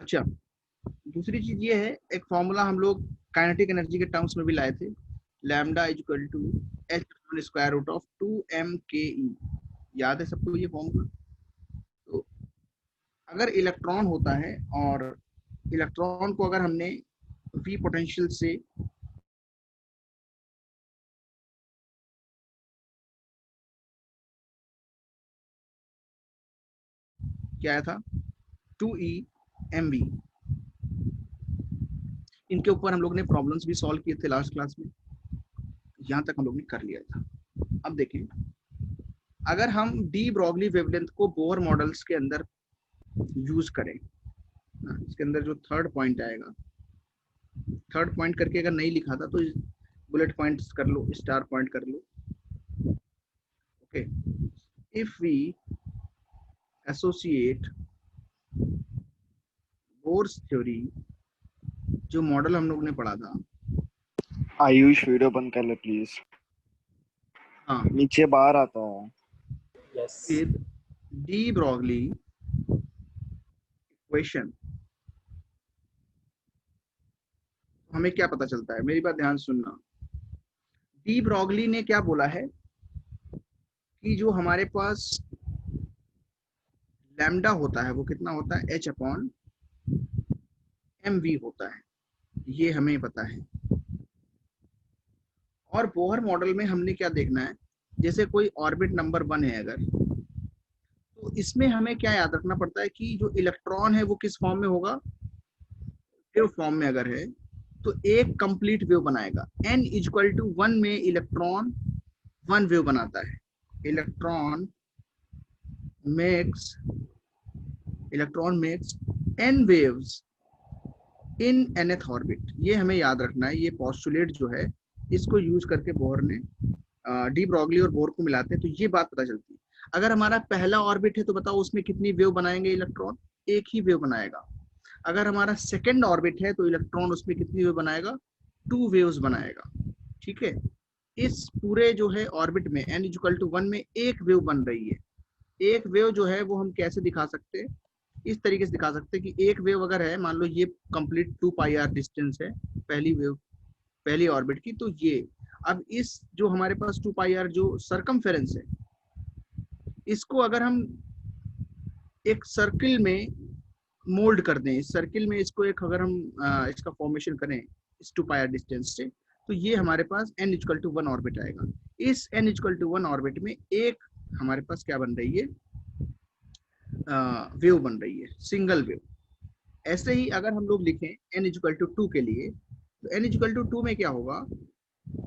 अच्छा, दूसरी चीज ये है, एक फॉर्मूला हम लोग काइनेटिक एनर्जी के टर्म्स में भी लाए थे, lambda is equal to H square root of 2m ke। याद है सबको ये फॉर्मूला? तो अगर इलेक्ट्रॉन होता है और इलेक्ट्रॉन को अगर हमने v पोटेंशियल से क्या आया था 2e mv, इनके ऊपर हम लोग ने प्रॉब्लम्स भी सॉल्व किए थे लास्ट क्लास में, यहाँ तक हम लोग ने कर लिया था। अब देखें, अगर हम डी ब्रॉगली वेवलेंथ को बोर मॉडल्स के अंदर यूज करें, इसके अंदर जो थर्ड पॉइंट आएगा, थर्ड पॉइंट करके अगर नहीं लिखा था तो बुलेट पॉइंट्स कर लो, स्टार पॉइंट कर लो। Okay, if we associate Bohr's theory, जो मॉडल हम लोग ने पढ़ा था। आयुष वीडियो बंद कर ले प्लीज, हाँ, नीचे बाहर आता है। विद डी ब्रॉगली इक्वेशन, हमें क्या पता चलता है, मेरी बात ध्यान सुनना। डी ब्रॉगली ने क्या बोला है कि जो हमारे पास लैम्डा होता है वो कितना होता है, h/mv होता है, ये हमें पता है। और बोहर मॉडल में हमने क्या देखना है, जैसे कोई ऑर्बिट नंबर 1 है अगर, तो इसमें हमें क्या याद रखना पड़ता है कि जो इलेक्ट्रॉन है वो किस फॉर्म में होगा, वेव फॉर्म में अगर है तो एक कंप्लीट वेव बनाएगा। n=1 में इलेक्ट्रॉन 1 वेव बनाता है। इलेक्ट्रॉन मेक्स n waves इन nth ऑर्बिट, ये हमें याद रखना है। ये पोस्टुलेट जो है, इसको यूज करके बोहर ने डी ब्रॉगली और बोर को मिलाते हैं तो ये बात पता चलती है। अगर हमारा पहला ऑर्बिट है तो बताओ उसमें कितनी वेव बनाएंगे इलेक्ट्रॉन, एक ही वेव बनाएगा। अगर हमारा सेकंड ऑर्बिट है तो इलेक्ट्रॉन उसमें कितनी वेव बनाएगा, 2 वेव्स बनाएगा। ठीक है, इस पूरे जो है ऑर्बिट में n=1 में एक वेव बन रही है। एक वेव जो है वो हम कैसे दिखा सकते हैं, इस तरीके से दिखा सकते हैं कि एक वेव अगर है, मान लो ये कंप्लीट 2πr डिस्टेंस है पहली वेव, पहली ऑर्बिट की, तो ये अब इस जो हमारे पास 2πr जो सरकमफेरेंस है, इसको अगर हम एक सर्किल में मोल्ड कर दें, इस सर्किल में इसको एक अगर हम इसका फॉर्मेशन करें इस 2πr डिस्टेंस से, तो ये हमारे पास n=1 ऑर्बिट आएगा। इस n=1 ऑर्बिट में एक हमारे पास क्या बन रही है, वेव बन रही है, सिंगल वेव। ऐसे ही अगर हम लोग लिखें n=2 के लिए, तो n=2 में क्या होगा,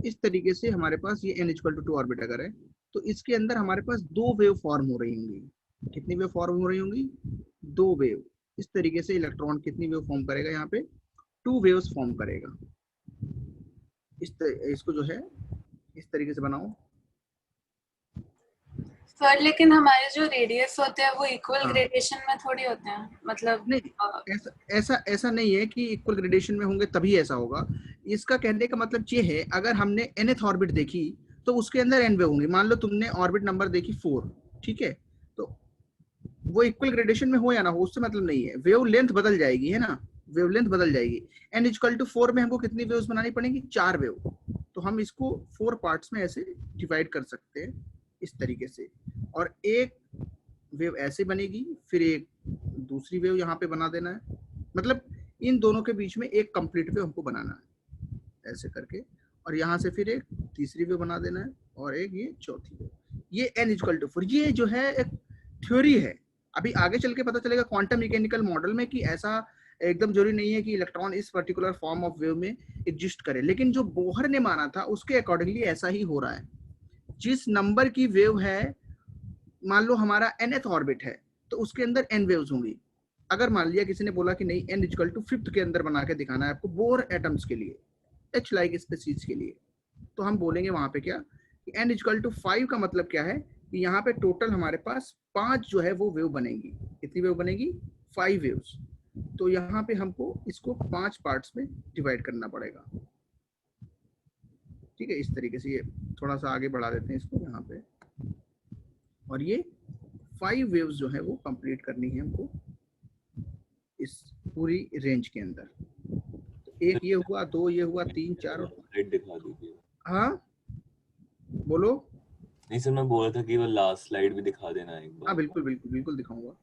इस तरीके से हमारे पास ये n=2 ऑर्बिट अगर है तो इसके अंदर हमारे पास 2 वेव फॉर्म हो रही होंगी। कितनी वेव फॉर्म हो रही होंगी, 2 वेव। इस तरीके से इलेक्ट्रॉन कितनी वेव फॉर्म करेगा, यहाँ पे 2 वेव्स फॉर्म करेगा। इसको जो है इस तरीके से बनाओ। सर लेकिन हमारे जो रेडियस होते हैं वो इक्वल हाँ, ग्रेडेशन में थोड़ी होते हैं, मतलब नहीं, ऐसा नहीं है कि इक्वल ग्रेडेशन में होंगे तभी ऐसा होगा। इसका कहने का मतलब ये है, अगर हमने nth ऑर्बिट देखी तो उसके अंदर n वेव होंगी। मान लो तुमने ऑर्बिट नंबर देखी 4, ठीक है, तो वो इक्वल ग्रेडेशन में हो या ना हो उससे मतलब नहीं है, वेव लेंथ बदल जाएगी, है ना, वेव लेंथ बदल जाएगी। n=4 में हमको कितनी वेव्स बनानी पड़ेंगी, 4 वेव। तो हम इसको 4 पार्ट्स में ऐसे डिवाइड कर सकते हैं इस तरीके से, और एक वेव ऐसे बनेगी, फिर एक दूसरी वेव यहाँ पे बना देना है, मतलब इन दोनों के बीच में एक कंप्लीट वेव हमको बनाना है ऐसे करके, और यहाँ से फिर एक तीसरी वेव बना देना है और एक ये चौथी वेव। ये n=4, ये जो है एक थ्योरी है। अभी आगे चल के पता चलेगा क्वांटम मैकेनिकल मॉडल में कि ऐसा एकदम जरूरी नहीं है कि इलेक्ट्रॉन इस पर्टिकुलर फॉर्म ऑफ वेव में एग्जिस्ट करे, लेकिन जो बोहर ने माना था उसके अकॉर्डिंगली ऐसा ही हो रहा है। जिस नंबर की वेव है, मान लो हमारा nth ऑर्बिट है तो उसके अंदर n वेव्स होंगी। अगर मान लिया किसी ने बोला कि नहीं n=5 के अंदर बना के दिखाना है आपको बोर एटम्स के लिए, H लाइक स्पीसीज के लिए, तो हम बोलेंगे वहां पे क्या कि n=5 का मतलब क्या है कि यहाँ पे टोटल हमारे पास 5 जो है वो वेव बनेगी। कितनी वेव बनेगी, 5 वेव्स। तो यहाँ पे हमको इसको 5 पार्ट्स में डिवाइड करना पड़ेगा। ठीक है, इस तरीके से ये थोड़ा सा आगे बढ़ा देते हैं इसको यहाँ पे, और ये 5 वेव्स जो है वो कंप्लीट करनी है हमको इस पूरी रेंज के अंदर। एक ये हुआ, दो ये हुआ, तीन, चार और स्लाइड दिखा दीजिए। हाँ बोलो। नहीं सर, मैं बोल रहा था कि वो लास्ट स्लाइड भी दिखा देना एक बार। हाँ बिल्कुल बिल्कुल बिल्कुल दिखाऊंगा।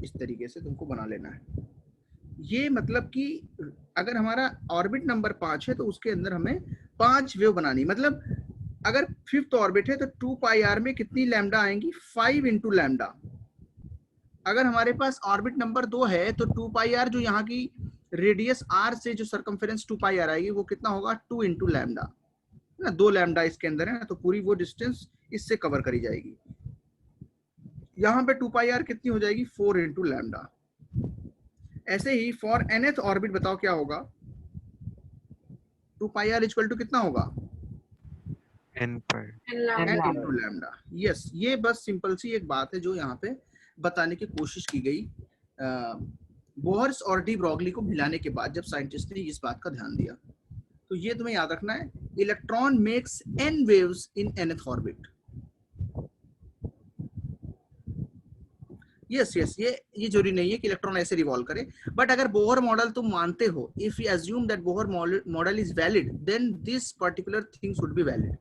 इस तरीके से तुमको बना लेना है। ये मतलब कि अगर हमारा ऑर्बिट नंबर 5 है तो उसके अंदर हमें 5 वेव बनानी, मतलब अगर 5th ऑर्बिट है तो 2 पाई आर में कितनी लैम्डा आएंगी, 5 इंटू लैम्डा। अगर हमारे पास ऑर्बिट नंबर 2 है तो 2 पाई आर जो यहाँ की रेडियस आर से जो सर्कमफेरेंस 2 पाई आर आएगी वो कितना होगा, 2 इंटू लैम्डा ना, 2 लैम्डा इसके अंदर है ना, तो पूरी वो डिस्टेंस इससे कवर करी जाएगी। यहाँ पे 2 पाई आर कितनी हो जाएगी, 4 इंटू लैम्डा। ऐसे ही फॉर nth ऑर्बिट बताओ क्या होगा, 2 पाई आर इक्वल टू कितना होगा, n पर n इंटू लैम्डा। यस, ये बस सिंपल सी एक बात है जो यहाँ पे बताने की कोशिश की गई बोहर्स और डी ब्रॉगली को मिलाने के बाद, जब साइंटिस्ट ने इस बात का ध्यान दिया। तो ये तुम्हें याद रखना है, electron makes n waves in nth orbit. Yes yes, ये जरूरी नहीं है कि इलेक्ट्रॉन ऐसे रिवॉल्व करे, बट अगर बोहर मॉडल तुम मानते हो, if you assume that Bohr model is valid, then this particular thing should be valid.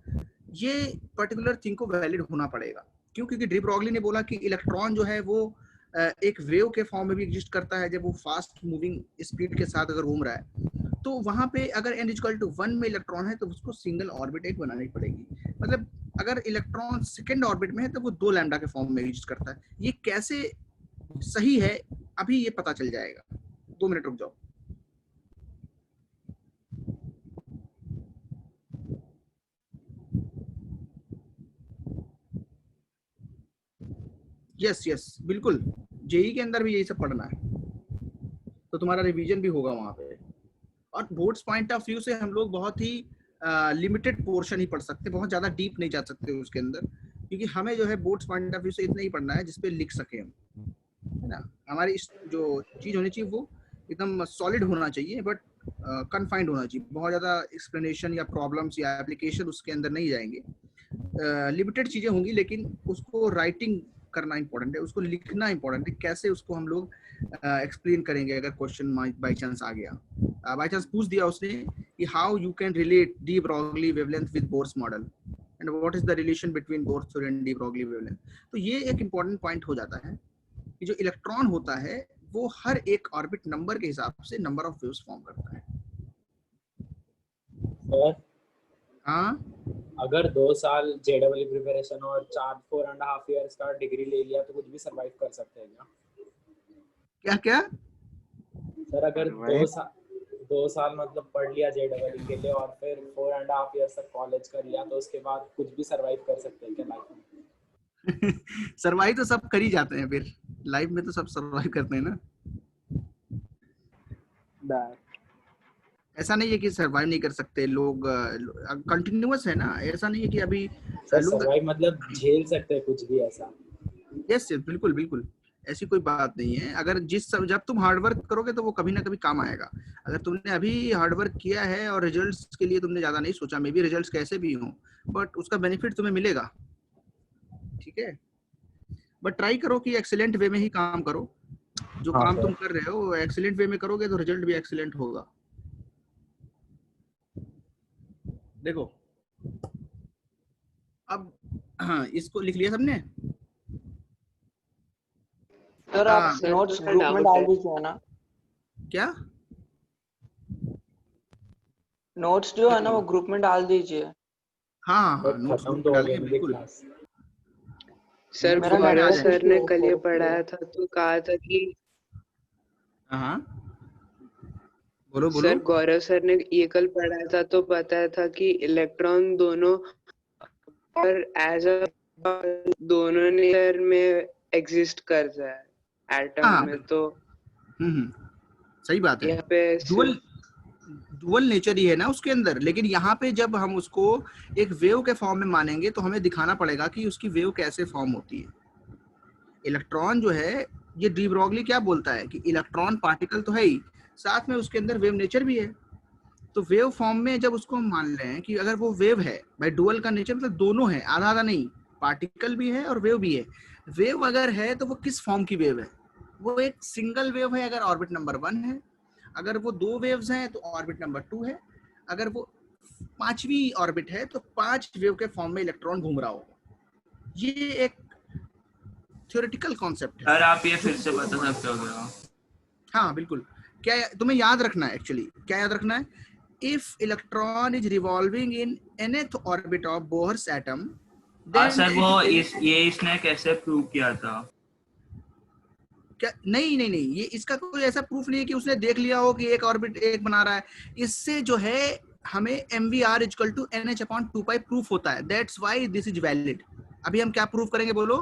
ये पर्टिकुलर थिंग को वैलिड होना पड़ेगा। क्यों? क्योंकि डी ब्रॉगली ने बोला कि इलेक्ट्रॉन जो है वो एक वेव के फॉर्म में भी एग्जिस्ट करता है, जब वो फास्ट मूविंग स्पीड के साथ अगर घूम रहा है। तो वहां पे अगर n = 1 में इलेक्ट्रॉन है तो उसको सिंगल ऑर्बिट एक बनानी पड़ेगी। मतलब अगर इलेक्ट्रॉन सेकंड ऑर्बिट में है तो वो 2 लैम्डा के फॉर्म में एग्जिस्ट करता है। ये कैसे सही है अभी ये पता चल जाएगा, 2 मिनट रुक जाओ। यस यस बिल्कुल, जेई के अंदर भी यही सब पढ़ना है, तो तुम्हारा रिवीजन भी होगा वहां पे। और बोर्ड्स पॉइंट ऑफ व्यू से हम लोग बहुत ही लिमिटेड पोर्शन ही पढ़ सकते, बहुत ज्यादा डीप नहीं जा सकते उसके अंदर, क्योंकि हमें जो है बोर्ड्स पॉइंट ऑफ व्यू से इतना ही पढ़ना है जिसपे लिख सके हम, है ना। हमारी जो चीज होनी चाहिए वो एकदम सॉलिड होना चाहिए, बट कन्फाइंड होना चाहिए। बहुत ज्यादा एक्सप्लेनेशन या प्रॉब्लम्स या एप्लीकेशन उसके अंदर नहीं जाएंगे। लिमिटेड चीजें होंगी, लेकिन उसको राइटिंग करना इंपॉर्टेंट है, उसको लिखना इंपॉर्टेंट है। कैसे उसको हम लोग एक्सप्लेन करेंगे अगर क्वेश्चन बाई चांस आ गया, बाई चांस पूछ दिया उसने कि how you can relate D Broglie wavelength with Bohr's model and what is the relation between bourse theory and D Broglie wavelength. तो ये एक इंपॉर्टेंट पॉइंट हो जाता है कि जो इलेक्ट्रॉन होता है वो हर एक ऑर्बिट नंबर के हिसाब से नंबर ऑफ वेव्स फॉर्म करता है। सर हाँ, अगर 2 साल जेडब्ल्यू प्रिपरेशन और 4.5 इयर्स का डिग्री ले लिया तो कुछ भी सरवाइव कर सकते हैं क्या? क्या क्या सर अगर 2 साल मतलब पढ़ लिया जेडब्ल्यू के लिए और फिर 4.5 इयर्स तक कॉलेज कर लिया, तो उसके बाद कुछ भी सरवाइव कर सकते हैं क्या लाइफ में? सरवाइव तो सब कर ही जाते हैं, फिर लाइफ में तो सब सरवाइव करते हैं ना। ऐसा नहीं है कि सरवाइव नहीं कर सकते लोग, कंटिन्यूअस है ना। ऐसा नहीं है कि अभी लोग सरवाइव मतलब झेल सकते हैं कुछ भी ऐसा। यस बिल्कुल बिल्कुल, ऐसी कोई बात नहीं है। अगर जब तुम हार्डवर्क करोगे तो वो कभी ना कभी काम आएगा। अगर तुमने अभी हार्डवर्क किया है और रिजल्ट्स के लिए तुमने ज्यादा नहीं सोचा, मे बी रिजल्ट्स कैसे भी हों, बट उसका बेनिफिट तुम्हें मिलेगा, ठीक है। बट ट्राई करो कि एक्सीलेंट वे में ही काम करो। जो काम तुम कर रहे हो एक्सीलेंट वे में करोगे तो रिजल्ट भी एक्सीलेंट होगा। देखो अब, हाँ, इसको लिख लिया सबने? सर आप नोट्स ग्रुप में डाल दीजिए ना। क्या नोट्स जो है ना वो ग्रुप में डाल दीजिए। हाँ नोट्स डालिए बिल्कुल। सर गौरव सर ने कल ये पढ़ाया था तो कहा था कि हाँ बोलो बोलो। सर गौरव सर ने ये कल पढ़ाया था तो बताया था कि इलेक्ट्रॉन दोनों पर एज अ दोनों नेचर में एग्जिस्ट करता है एटम में। तो सही बात है, यहाँ पे डुअल नेचर ही है ना उसके अंदर। लेकिन यहाँ पे जब हम उसको एक वेव के फॉर्म में मानेंगे तो हमें दिखाना पड़ेगा कि उसकी वेव कैसे फॉर्म होती है। इलेक्ट्रॉन जो है, ये डी ब्रॉगली क्या बोलता है कि इलेक्ट्रॉन पार्टिकल तो है ही, साथ में उसके अंदर वेव नेचर भी है। तो वेव फॉर्म में जब उसको हम मान रहे हैं कि अगर वो वेव है, भाई डुअल का नेचर मतलब दोनों है, आधा आधा नहीं, पार्टिकल भी है और वेव भी है। वेव अगर है तो वो किस फॉर्म की वेव है? वो एक सिंगल वेव है अगर ऑर्बिट नंबर 1 है, अगर वो 2 वेव्स हैं तो ऑर्बिट नंबर 2 है, अगर वो 5वीं ऑर्बिट है तो 5 वेव के फॉर्म में इलेक्ट्रॉन घूम रहा होगा। ये एक थ्योरेटिकल कॉन्सेप्ट है। सर आप ये फिर से बता सकते हो क्या? हाँ बिल्कुल। क्या तुम्हें याद रखना है, एक्चुअली क्या याद रखना है? If electron is revolving in nth orbit of Bohr's atom, हाँ सर, वो इसने कैसे प्रूव किया था? क्या? नहीं, ये इसका कोई ऐसा प्रूफ नहीं है कि उसने देख लिया हो कि एक ऑर्बिट एक बना रहा है। इससे जो है हमें mvr equal to nh/2π proof होता है। That's why this is valid. अभी हम क्या प्रूफ करेंगे बोलो?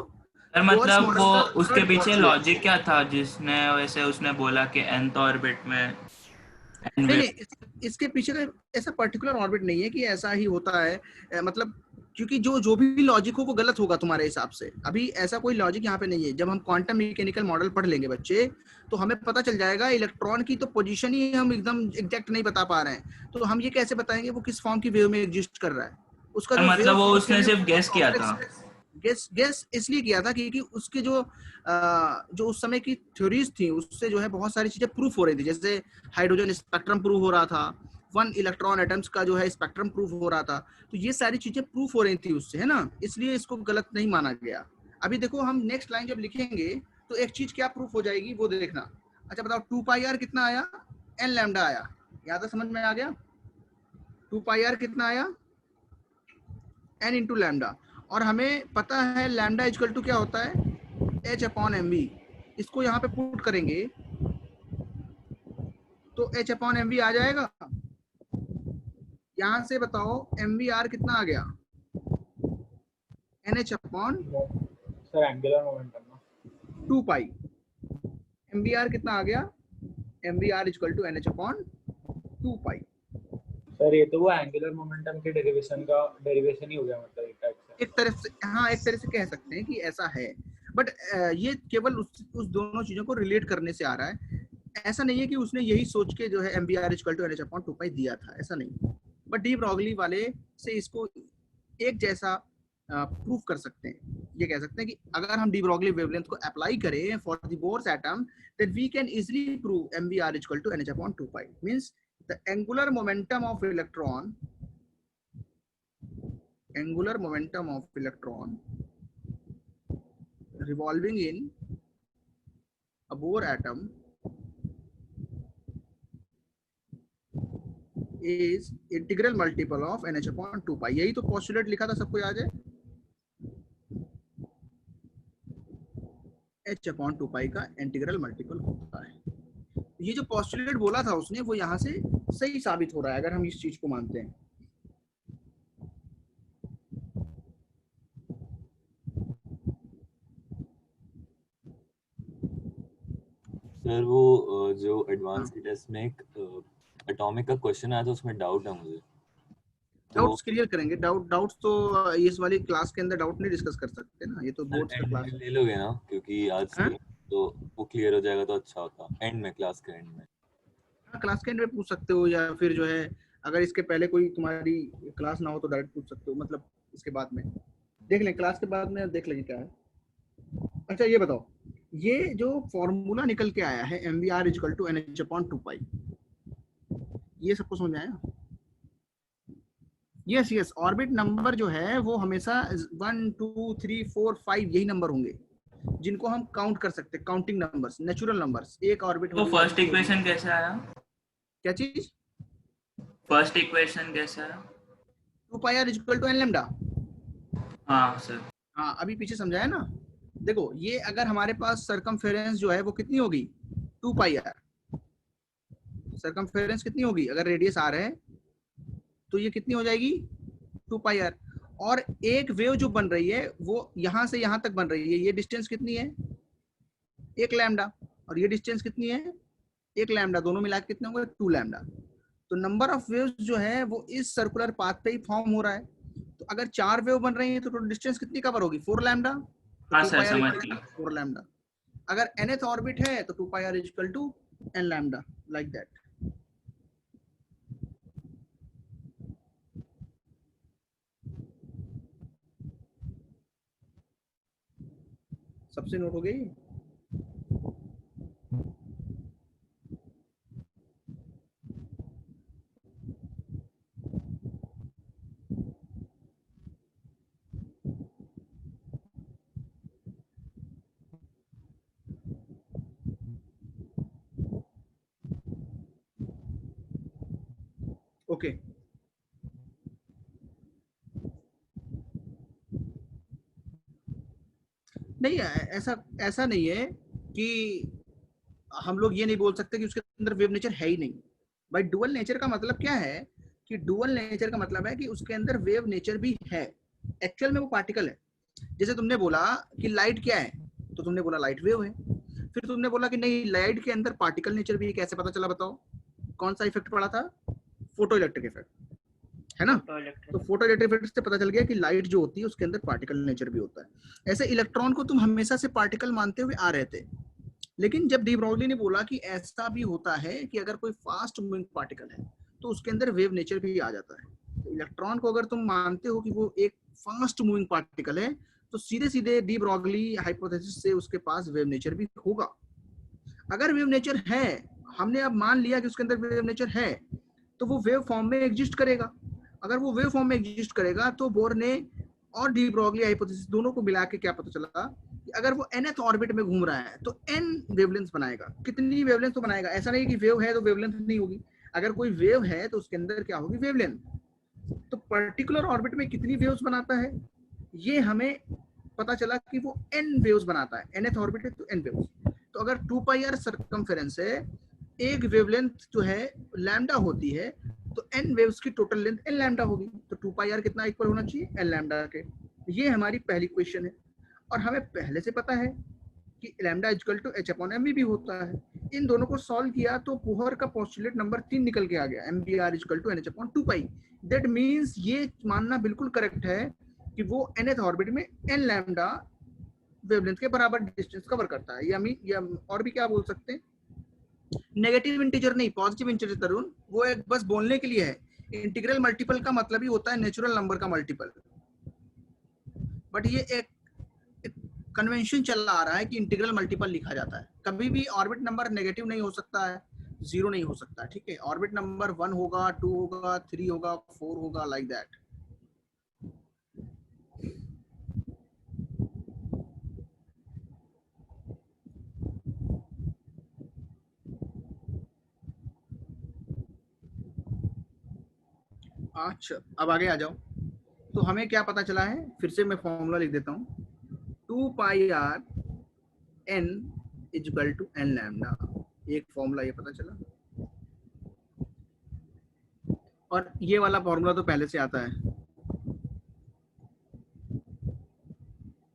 सर मतलब वो उसके पीछे लॉजिक क्या था जिसने वैसे उसने बोला कि nth ऑर्बिट में नहीं, इसके पीछे का ऐसा पर्टिकुलर ऑर्बिट नहीं है कि ऐसा ही होता है। मतलब क्योंकि जो भी लॉजिक हो वो गलत होगा तुम्हारे हिसाब से। अभी ऐसा कोई लॉजिक यहाँ पे नहीं है। जब हम क्वांटम मैकेनिकल मॉडल पढ़ लेंगे बच्चे, तो हमें पता चल जाएगा इलेक्ट्रॉन की तो पोजीशन ही हम एकदम एग्जैक्ट नहीं बता पा रहे हैं, तो हम ये कैसे बताएंगे वो किस फॉर्म की वेव में एग्जिस्ट कर रहा है? उसका जो मतलब वो उसने सिर्फ गेस किया था। गेस इसलिए किया था क्योंकि उसके जो उस समय की थ्योरीज थी उससे जो है बहुत सारी चीजें प्रूफ हो रही थी। जैसे हाइड्रोजन स्पेक्ट्रम प्रूफ हो रहा था, 1 इलेक्ट्रॉन एटम्स का जो है स्पेक्ट्रम प्रूफ हो रहा था, तो ये सारी चीजें प्रूफ हो रही थी उससे, है ना? इसलिए इसको गलत नहीं माना गया। अभी देखो हम नेक्स्ट लाइन जब लिखेंगे तो एक चीज क्या प्रूफ हो जाएगी वो देखना। अच्छा बताओ 2πr कितना आया? n लैम्डा आया। यहाँ तक समझ में आ गया? 2πr कितना आया? n into lambda. और हमें पता है लैम्डा इक्वल टू क्या होता है? h/mv। इसको यहाँ पे पुट करेंगे तो h/mv आ जाएगा। यहाँ से बताओ mvr कितना आ गया? nh upon sir angular momentum 2π। mvr कितना आ गया? mvr equal to nh upon 2π। Sir ये तो वो एंगुलर मोमेंटम के डेरिवेशन ही हो गया, मतलब एक तरह से, हाँ एक तरह से कह सकते हैं कि ऐसा है। बट ये केवल उस दोनों चीजों को रिलेट करने से आ रहा है। ऐसा नहीं है कि उसने यही सोच के जो है mvr इक्वल टू nh/2π दिया था, ऐसा नहीं। बट डी ब्रॉगली वाले से इसको एक जैसा प्रूफ कर सकते हैं। ये कह सकते हैं कि अगर हम डी ब्रॉगली वेवलेंथ को अप्लाई करें for the Bohr's atom, then we can easily prove mvr equal to nh/2π। Means the angular momentum of electron revolving in a Bohr atom is integral multiple of nh/2π। यही तो postulate लिखा था, सबको याद है? h/2π का integral multiple होता है। ये जो पोस्टुलेट बोला था उसने वो यहाँ से सही साबित हो रहा है अगर हम इस चीज को मानते हैं। सर वो जो एडवांस के टेस्ट में एक एटॉमिक का क्वेश्चन आया था उसमें डाउट है मुझे। डाउट्स क्लियर करेंगे। डाउट्स तो इस वाली क्लास के अंदर डाउट नहीं डिस्कस कर सकते ना, ये तो बोर्ड्स का क्लास है। ले लोगे ना, क्योंकि आज तो वो क्लियर हो जाएगा तो अच्छा होता। एंड में, क्लास के एंड में। हाँ क्लास के एंड में पूछ सकते हो, या फिर जो है अगर इसके पहले कोई तुम्हारी क्लास ना हो तो डायरेक्ट पूछ सकते हो। मतलब इसके बाद में देख लें, क्लास के बाद में देख लेंगे क्या है। अच्छा ये बताओ, ये जो फॉर्मूला निकल के आया है mvr इक्वल टू nh/2π, ये सबको समझ आया? यस ऑर्बिट नंबर जो है वो हमेशा 1 2 3 4 5 यही नंबर होंगे जिनको हम काउंट कर सकते हैं, काउंटिंग नंबर्स, नेचुरल नंबर्स। एक ऑर्बिट तो फर्स्ट इक्वेशन कैसे आया? क्या चीज? फर्स्ट इक्वेशन कैसे आया? 2πr equal to n lambda. हाँ सर। हाँ अभी पीछे समझाया ना। देखो ये अगर हमारे पास सरकमफेरेंस जो है वो कितनी होगी? 2πr। सरकमफेरेंस कितनी होगी? अगर रेडियस r है तो ये कितनी हो जाएगी? 2πr। और एक वेव जो बन रही है वो यहां से यहां तक बन रही है, ये डिस्टेंस कितनी है? 1 लैम्डा। और ये डिस्टेंस कितनी है? 1 लैम्डा। दोनों मिला के कितने होंगे? 2 लैम्डा। तो नंबर ऑफ वेव्स जो है वो इस सर्कुलर पाथ पे ही फॉर्म हो रहा है। तो अगर 4 वेव बन रही है तो डिस्टेंस कितनी कवर होगी? 4 लैम्डा। हाँ सर, समझ गया। 4 लैम्डा। अगर nth ऑर्बिट है तो 2πr equal to n lambda, like that. सबसे नोट हो गई। ओके नहीं, ऐसा ऐसा नहीं है कि हम लोग ये नहीं बोल सकते कि उसके अंदर वेव नेचर है ही नहीं। भाई डुअल नेचर का मतलब क्या है कि डुअल नेचर का मतलब है कि उसके अंदर वेव नेचर भी है, एक्चुअल में वो पार्टिकल है। जैसे तुमने बोला कि लाइट क्या है, तो तुमने बोला लाइट वेव है। फिर तुमने बोला कि नहीं लाइट के अंदर पार्टिकल नेचर भी है, कैसे पता चला बताओ? कौन सा इफेक्ट पड़ा था? फोटो इलेक्ट्रिक इफेक्ट, है ना? तो फोटो इलेक्ट्रिक इफेक्ट से पता चल गया कि लाइट जो होती है उसके अंदर पार्टिकल नेचर भी होता है। ऐसे इलेक्ट्रॉन को तुम हमेशा से पार्टिकल मानते हुए आ रहे थे, लेकिन जब डी ब्रॉगली ने बोला कि ऐसा भी होता है कि अगर कोई फास्ट मूविंग पार्टिकल है तो उसके अंदर वेव नेचर भी आ जाता है। तो इलेक्ट्रॉन को अगर तुम मानते हो कि वो एक फास्ट मूविंग पार्टिकल है तो सीधे सीधे डी ब्रॉगली हाइपोथेसिस से उसके पास वेव नेचर भी होगा। अगर वेव नेचर है, हमने अब मान लिया कि उसके अंदर वेव नेचर है, तो वो वेव फॉर्म में एग्जिस्ट करेगा। अगर वो वेव फॉर्म में एग्जिस्ट करेगा तो बोर ने और डी ब्रॉगली हाइपोथेसिस दोनों को मिला के क्या पता चला कि अगर वो nth ऑर्बिट में घूम रहा है तो n वेवलेंथ बनाएगा। कितनी वेवलेंथ तो बनाएगा, ऐसा नहीं कि वेव है तो वेवलेंथ नहीं होगी। अगर कोई वेव है तो उसके अंदर क्या होगी? वेवलेंथ। तो पर्टिकुलर ऑर्बिट में कितनी वेव्स बनाता है, ये हमें पता चला कि वो n वेव्स बनाता है। nth ऑर्बिट है तो n वेव्स। तो अगर 2πr सर्कमफेरेंस है, एक वेवलेंथ जो है लैम्डा होती है, तो n वेव्स की टोटल लेंथ n लैम्डा होगी। तो 2πr कितना इक्वल होना चाहिए? n लैम्डा के। ये हमारी पहली क्वेश्चन है और हमें पहले से पता है कि lambda equal to h upon mv भी होता है। इन दोनों को सॉल्व किया तो बोहर का पोस्टुलेट नंबर 3 निकल के आ गया, mbr equal to nh upon 2π। That means ये मानना बिल्कुल करेक्ट है कि वो nth ऑर्बिट में n लैम्डा वेवलेंथ के बराबर डिस्टेंस कवर करता है। या और भी क्या बोल सकते हैं? नेगेटिव इंटीजर नहीं, पॉजिटिव इंटीजर तरुण, वो एक बस बोलने के लिए है। इंटीग्रल मल्टीपल का मतलब ही होता है नेचुरल नंबर का मल्टीपल। बट ये एक कन्वेंशन चल आ रहा है कि इंटीग्रल मल्टीपल लिखा जाता है। कभी भी ऑर्बिट नंबर नेगेटिव नहीं हो सकता है, 0 नहीं हो सकता, ठीक है? ऑर्बिट नंबर 1 होगा, 2 होगा, 3 होगा, 4 होगा, लाइक दैट। अच्छा अब आगे आ जाओ। तो हमें क्या पता चला है, फिर से मैं फॉर्मूला लिख देता हूँ। 2πr n equal to n lambda, एक फॉर्मूला ये पता चला। और ये वाला फॉर्मूला तो पहले से आता है।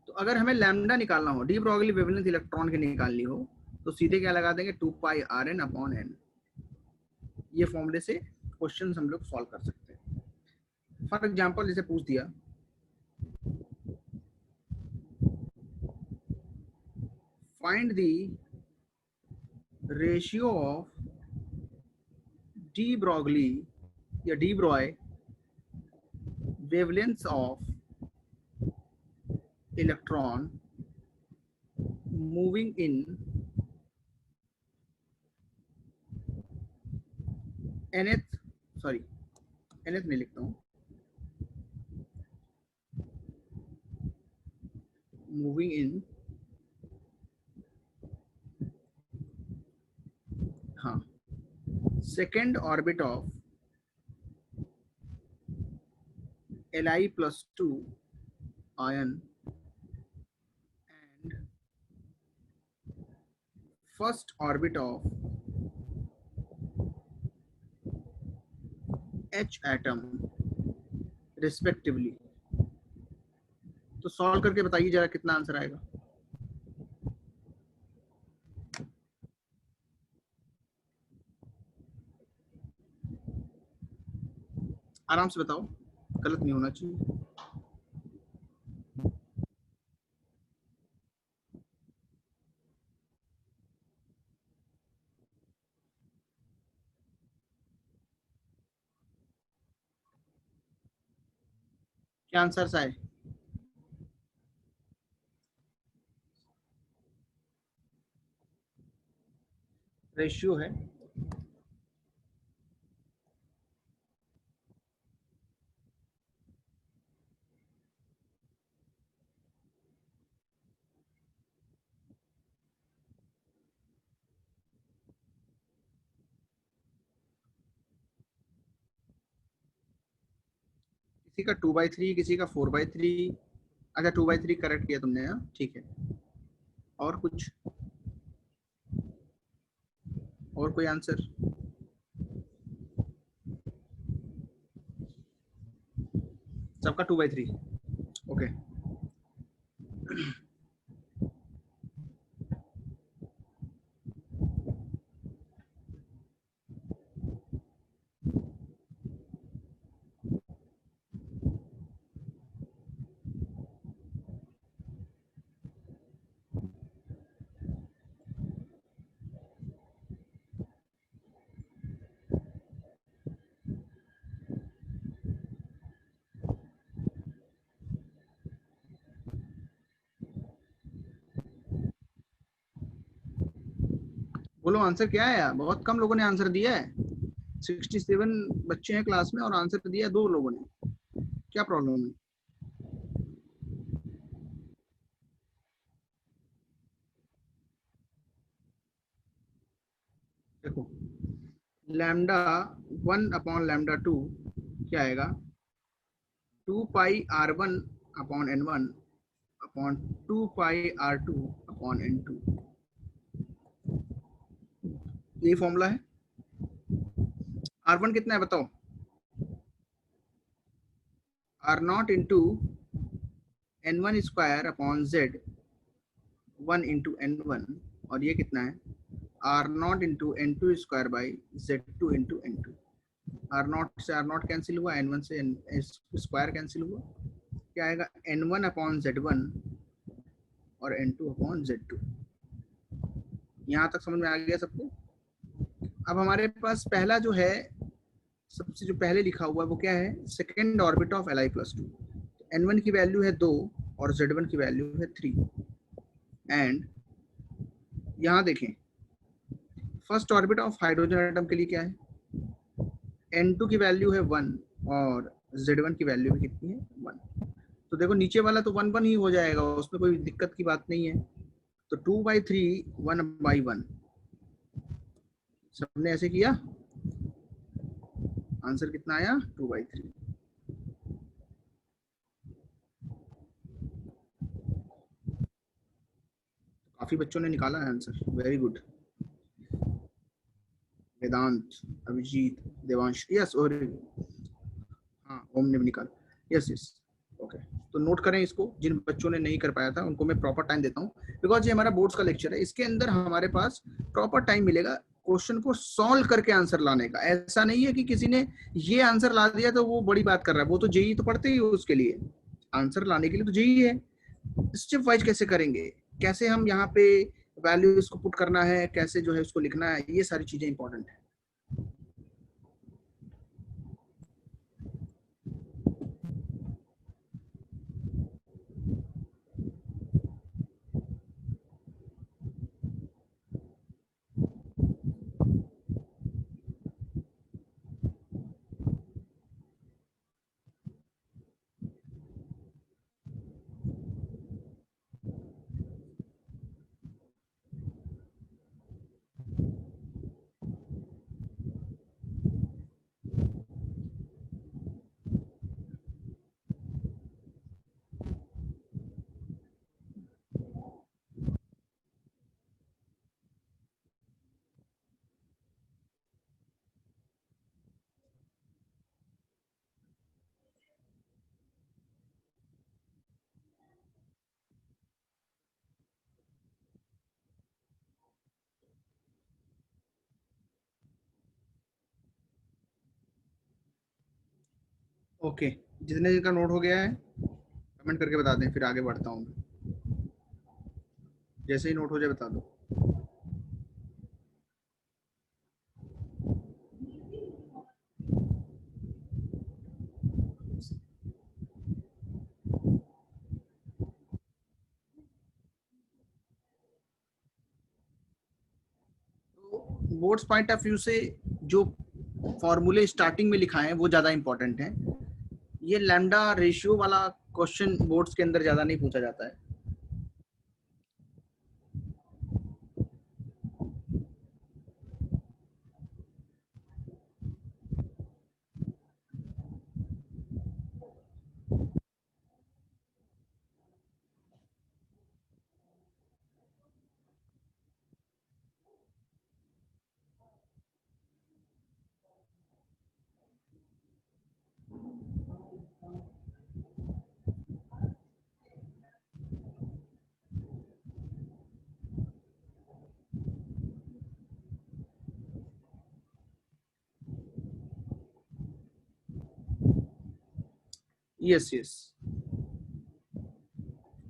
तो अगर हमें लैम्डा निकालना हो, डी ब्रॉगली वेवलेंथ इलेक्ट्रॉन की निकालनी हो, तो सीधे क्या लगा देंगे? 2πrn upon n। ये फॉर्मूले से क्वेश्चन हम लोग सॉल्व कर सकते हैं। फॉर एग्जाम्पल जैसे पूछ दिया, find the ratio of de Broglie या de Broglie wavelength of electron moving in nth, sorry nth नहीं लिखता हूँ, मूविंग इन, हाँ, second orbit of Li+2 ion and first orbit of H atom respectively। तो solve करके बताइए जरा कितना आंसर आएगा। आराम से बताओ, गलत नहीं होना चाहिए। क्या आंसर आए? रेशियो है। किसी का 2/3, किसी का 4/3। अच्छा 2/3 करेक्ट किया तुमने, हाँ ठीक है। और कुछ, और कोई आंसर? सबका 2/3, ओके। बोलो आंसर क्या है यार? बहुत कम लोगों ने आंसर दिया है। 67 बच्चे हैं क्लास में और आंसर दिया है 2 लोगों ने। क्या प्रॉब्लम है? देखो लैम्डा 1/λ2 क्या आएगा? 2πr1/n1/2πr2/n2। यही फॉर्मूला है। R1 कितना है बताओ? R0 into n1² into n1, और ये कितना है? R0 into n2² into n2। R0 से R0 कैंसिल हुआ, n1 से स्क्वायर कैंसिल हुआ, क्या आएगा? n1/z1 और n2/z2। यहाँ तक समझ में आ गया सबको? अब हमारे पास पहला जो है, सबसे जो पहले लिखा हुआ है वो क्या है? Second orbit of Li+2। n1 की वैल्यू है 2 और z1 की वैल्यू है 3। एंड यहाँ देखें first orbit of hydrogen atom के लिए क्या है? n2 की वैल्यू है 1 और z1 की वैल्यू भी कितनी है? 1। तो देखो नीचे वाला तो 1/1 ही हो जाएगा, उसमें कोई दिक्कत की बात नहीं है। तो 2/3 1/1 सबने ऐसे किया, आंसर कितना आया? 2/3। काफी बच्चों ने निकाला है आंसर, वेरी गुड। वेदांत, अभिजीत, देवांश, यस, और हाँ ओम ने भी निकाला, यस यस, ओके। तो नोट करें इसको, जिन बच्चों ने नहीं कर पाया था उनको मैं प्रॉपर टाइम देता हूँ, बिकॉज ये हमारा बोर्ड्स का लेक्चर है। इसके अंदर हमारे पास प्रॉपर टाइम मिलेगा क्वेश्चन को सॉल्व करके आंसर लाने का। ऐसा नहीं है कि किसी ने ये आंसर ला दिया तो वो बड़ी बात कर रहा है, वो तो जेई तो पढ़ते ही हो, उसके लिए आंसर लाने के लिए तो जेई है। स्टेप वाइज कैसे करेंगे, कैसे हम यहाँ पे वैल्यू इसको पुट करना है, कैसे जो है उसको लिखना है, ये सारी चीजें इंपॉर्टेंट है। ओके, जितने जिनका नोट हो गया है कमेंट करके बता दें, फिर आगे बढ़ता हूँ। जैसे ही नोट हो जाए बता दो। तो बोर्ड्स पॉइंट ऑफ व्यू से जो फॉर्मूले स्टार्टिंग में लिखा है वो ज्यादा इंपॉर्टेंट है। ये लैम्डा रेशियो वाला क्वेश्चन बोर्ड्स के अंदर ज्यादा नहीं पूछा जाता है। यस यस,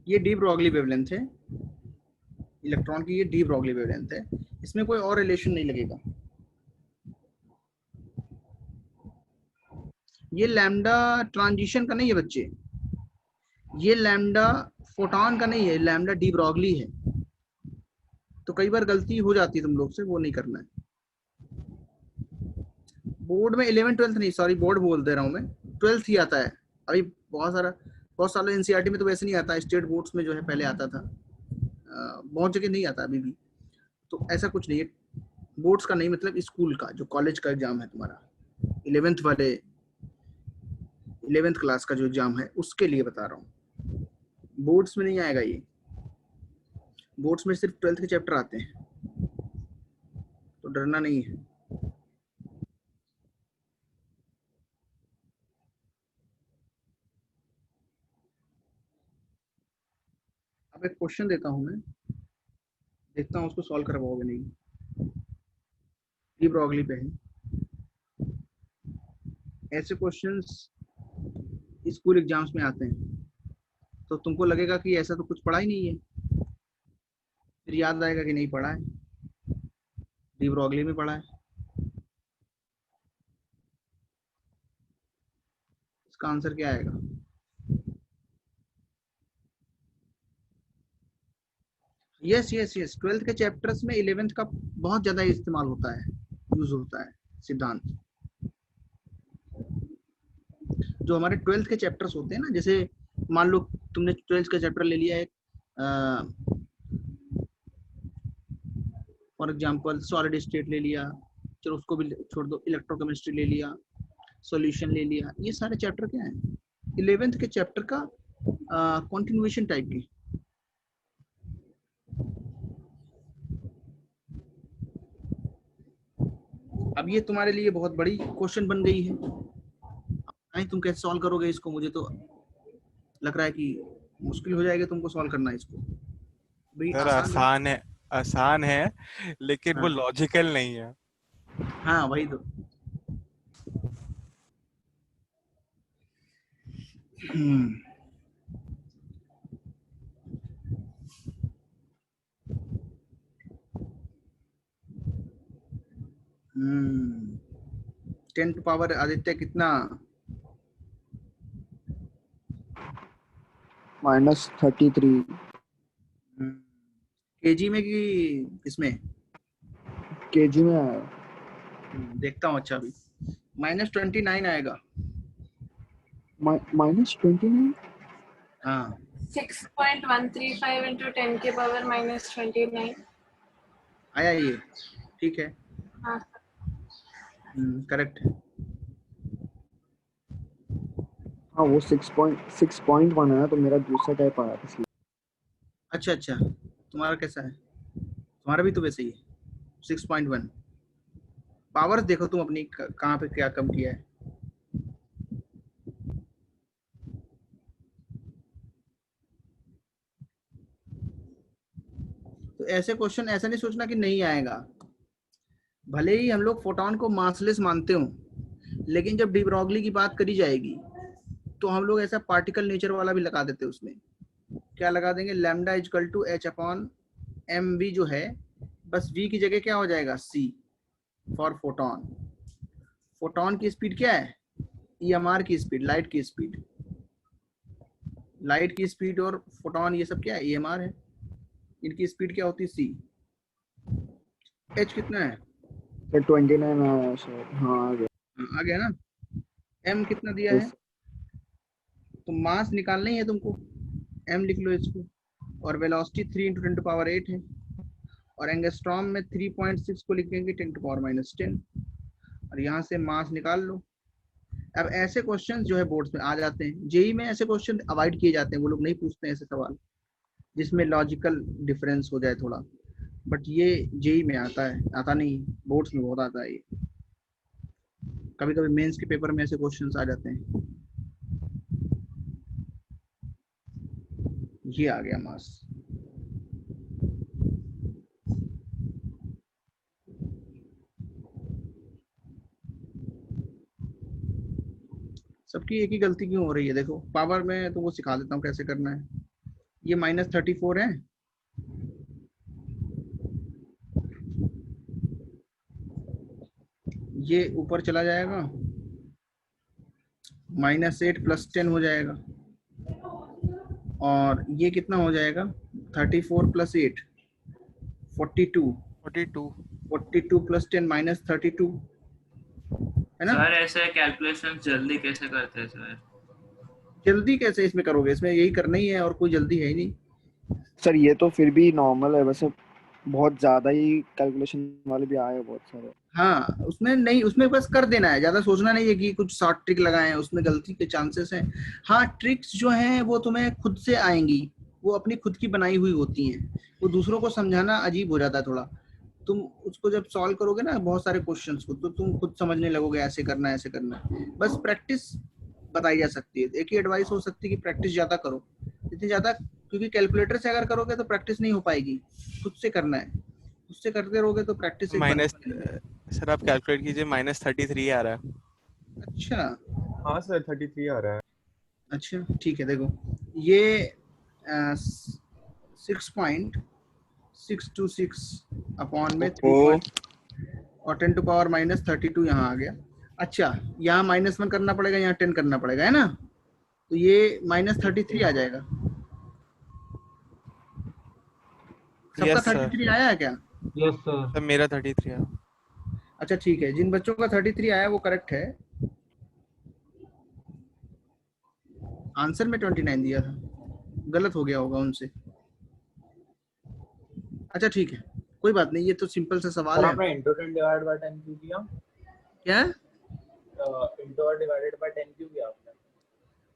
ये डी ब्रॉगली वेवलेंथ है इलेक्ट्रॉन की, ये डी ब्रॉगली वेवलेंथ है, इसमें कोई और रिलेशन नहीं लगेगा। ये लैम्डा ट्रांजिशन का नहीं है बच्चे, ये लैम्डा फोटॉन का नहीं है, लैम्डा डी ब्रॉगली है। तो कई बार गलती हो जाती है तुम लोग से, वो नहीं करना है। बोर्ड में 11 12 नहीं, सॉरी बोर्ड बोल दे रहा हूँ मैं, 12th ही आता है अभी। बहुत सालों एनसीईआरटी में तो वैसे नहीं आता, स्टेट बोर्ड्स में जो है पहले आता था, बहुत जगह नहीं आता अभी भी। तो ऐसा कुछ नहीं है, बोर्ड्स का नहीं मतलब स्कूल का, जो कॉलेज का एग्जाम है तुम्हारा 11th क्लास का जो एग्जाम है उसके लिए बता रहा हूँ। बोर्ड्स में नहीं आएगा ये, बोर्ड्स में सिर्फ 12th के चैप्टर आते हैं, तो डरना नहीं है। अब एक क्वेश्चन देता हूं मैं, देखता हूं उसको सॉल्व कर पाओगे नहीं। डी ब्रॉगली पे है, ऐसे क्वेश्चंस स्कूल एग्जाम्स में आते हैं, तो तुमको लगेगा कि ऐसा तो कुछ पढ़ा ही नहीं है, फिर याद आएगा कि नहीं पढ़ा है, डी ब्रॉगली में पढ़ा है। इसका आंसर क्या आएगा? यस यस यस, 12th के चैप्टर्स में 11th का बहुत ज्यादा इस्तेमाल होता है, यूज होता है सिद्धांत। जो हमारे 12th के चैप्टर्स होते हैं ना, जैसे मान लो तुमने 12th का चैप्टर ले लिया है, फॉर एग्जांपल सॉलिड स्टेट ले लिया, चलो उसको भी छोड़ दो, इलेक्ट्रोकेमिस्ट्री ले लिया, सॉल्यूशन ले लिया, ये सारे चैप्टर क्या हैं? 11th के चैप्टर का कंटिन्यूएशन टाइप के। अब ये तुम्हारे लिए बहुत बड़ी क्वेश्चन बन गई है, नहीं तुम कैसे सॉल्व करोगे इसको? मुझे तो लग रहा है कि मुश्किल हो जाएगा तुमको सॉल्व करना इसको। भाई सर आसान है लेकिन वो लॉजिकल नहीं है। हाँ वही तो। हम्म 10 टू पावर आदित्य कितना? -33 केजी में कि इसमें? केजी में आया। देखता हूँ। अच्छा अभी -29 आएगा। -29? हाँ 6.135 into 10 के पावर -29 आया ये, ठीक है। हाँ करेक्ट है। हाँ वो 6.1 आया, तो मेरा दूसरा टाइप आया था इसलिए। अच्छा अच्छा, तुम्हारा कैसा है? तुम्हारा भी तो वैसे ही है 6.1। पावर देखो तुम अपनी कहाँ पे क्या कम किया है। तो ऐसे क्वेश्चन ऐसा नहीं सोचना कि नहीं आएगा, भले ही हम लोग फोटॉन को मासलेस मानते हो, लेकिन जब डी ब्रॉगली की बात करी जाएगी तो हम लोग ऐसा पार्टिकल नेचर वाला भी लगा देते हैं। उसमें क्या लगा देंगे? लैम्डा इक्वल टू h/mv जो है, बस v की जगह क्या हो जाएगा? c for photon. फोटॉन की स्पीड क्या है? EMR की स्पीड, लाइट की स्पीड। लाइट की स्पीड और फोटॉन ये सब क्या है? EMR है। इनकी स्पीड क्या होती है? c। एच कितना है? सर 29 आया शायद, हाँ आ गया। आ गया ना। एम कितना दिया है? तो मास निकालना ही है तुमको, एम लिख लो इसको। और वेलोसिटी 3 × 10⁸ है, और एंगस्ट्रॉम में 3.6 को लिखेंगे 10⁻10, और यहाँ से मास निकाल लो। अब ऐसे क्वेश्चन जो है बोर्ड्स में आ जाते हैं, जेई में ऐसे क्वेश्चन अवॉइड किए जाते हैं, वो लोग नहीं पूछते हैं ऐसे सवाल जिसमें लॉजिकल डिफरेंस हो जाए थोड़ा, बट ये जेई में आता है, आता नहीं, बोर्ड्स में बहुत आता है ये। कभी कभी मेंस के पेपर में ऐसे क्वेश्चंस आ जाते हैं। ये आ गया मास। सबकी एक ही गलती क्यों हो रही है? देखो पावर में तो वो सिखा देता हूँ कैसे करना है। ये -34 है, ये ऊपर चला जाएगा, -8 + 10 हो जाएगा, और ये कितना हो जाएगा? 34 + 8 42 42 + 10 -32 है ना। सर ऐसे कैलकुलेशन जल्दी कैसे करते हैं सर? जल्दी कैसे इसमें करोगे? इसमें यही करना ही है और कोई जल्दी है ही नहीं। सर ये तो फिर भी नॉर्मल है, वैसे बहुत ज्यादा ही कैलकुलेशन वाले भी आए हैं बहुत सारे। हाँ उसमें नहीं, उसमें बस कर देना है, ज्यादा सोचना नहीं है कि कुछ शॉर्ट ट्रिक लगाए, उसमें गलती के चांसेस हैं। हाँ ट्रिक्स जो हैं वो तुम्हें खुद से आएंगी, वो अपनी खुद की बनाई हुई होती हैं, वो दूसरों को समझाना अजीब हो जाता है थोड़ा। तुम उसको जब सॉल्व करोगे ना बहुत सारे क्वेश्चंस को, तो तुम खुद समझने लगोगे ऐसे करना है ऐसे करना है। बस प्रैक्टिस बताई जा सकती है। एक ही एडवाइस हो सकती है कि प्रैक्टिस ज्यादा करो, जितनी ज्यादा, क्योंकि कैलकुलेटर से अगर करोगे तो प्रैक्टिस नहीं हो पाएगी, खुद से करना है, उससे करते रहोगे तो प्रैक्टिस एक माइनस बनती है। सर आप कैलकुलेट कीजिए, -33 आ रहा है। अच्छा हाँ सर 33 आ रहा है। अच्छा ठीक है, देखो ये 6.626 अपॉन में 3 और 10⁻32 यहाँ आ गया। अच्छा यहाँ -1 करना पड़ेगा, यहाँ 10 करना पड़ेगा, है ना। तो ये -33 आ जाएगा। सबका 33 आया है क्या? Yes sir. मेरा 33 है। अच्छा ठीक है, जिन बच्चों का 33 आया वो करेक्ट है। आंसर में 29 दिया था, गलत हो गया होगा उनसे। अच्छा ठीक है, कोई बात नहीं, ये तो सिंपल सा सवाल है। आपने इंटू 10 डिवाइड बाय 10 क्यों किया? क्या? इंटू और डिवाइडेड बाय 10 क्यों किया आपने?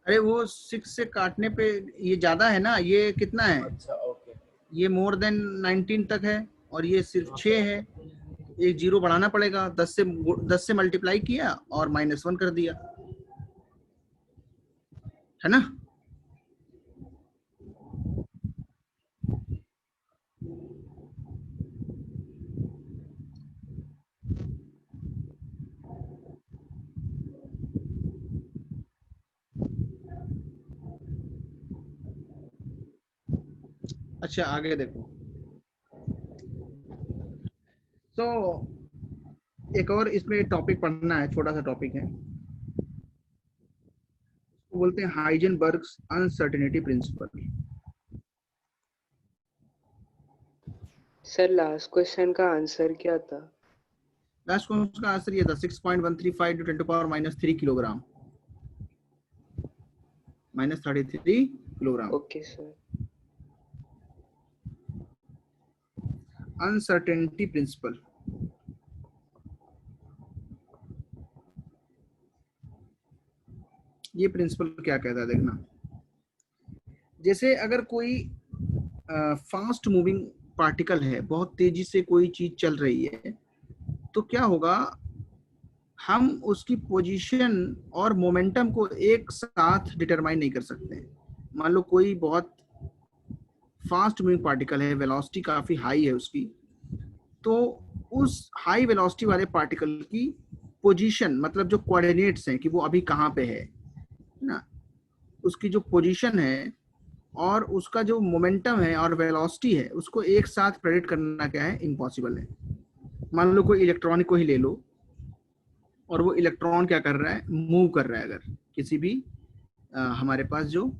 अरे वो 6 से काटने पे ये ज्यादा है ना, ये कितना है? अच्छा ओके। ये मोर देन 19 तक है और ये सिर्फ 6 है, एक जीरो बढ़ाना पड़ेगा। 10 से मल्टीप्लाई किया और -1 कर दिया, है ना। अच्छा आगे देखो, तो एक और इसमें टॉपिक पढ़ना है, छोटा सा टॉपिक है, बोलते हैं Heisenberg's uncertainty principle. Sir last question का आंसर क्या था? लास्ट क्वेश्चन का आंसर ये था 6.135 × 10⁻³ kilogram, -33 kilogram. Okay sir. Uncertainty principle, ये प्रिंसिपल क्या कहता है देखना। जैसे अगर कोई फास्ट मूविंग पार्टिकल है, बहुत तेजी से कोई चीज चल रही है, तो क्या होगा, हम उसकी पोजीशन और मोमेंटम को एक साथ डिटरमाइन नहीं कर सकते। मान लो कोई बहुत फास्ट मूविंग पार्टिकल है, वेलोसिटी काफी हाई है उसकी, तो उस हाई वेलोसिटी वाले पार्टिकल की पोजीशन, मतलब जो कोऑर्डिनेट्स हैं कि वो अभी कहाँ पे है ना, उसकी जो पोजीशन है और उसका जो मोमेंटम है और वेलोसिटी है, उसको एक साथ प्रेडिक्ट करना क्या है, इम्पॉसिबल है। मान लो कोई इलेक्ट्रॉन को ही ले लो, और वो इलेक्ट्रॉन क्या कर रहा है, मूव कर रहा है। अगर किसी भी हमारे पास जो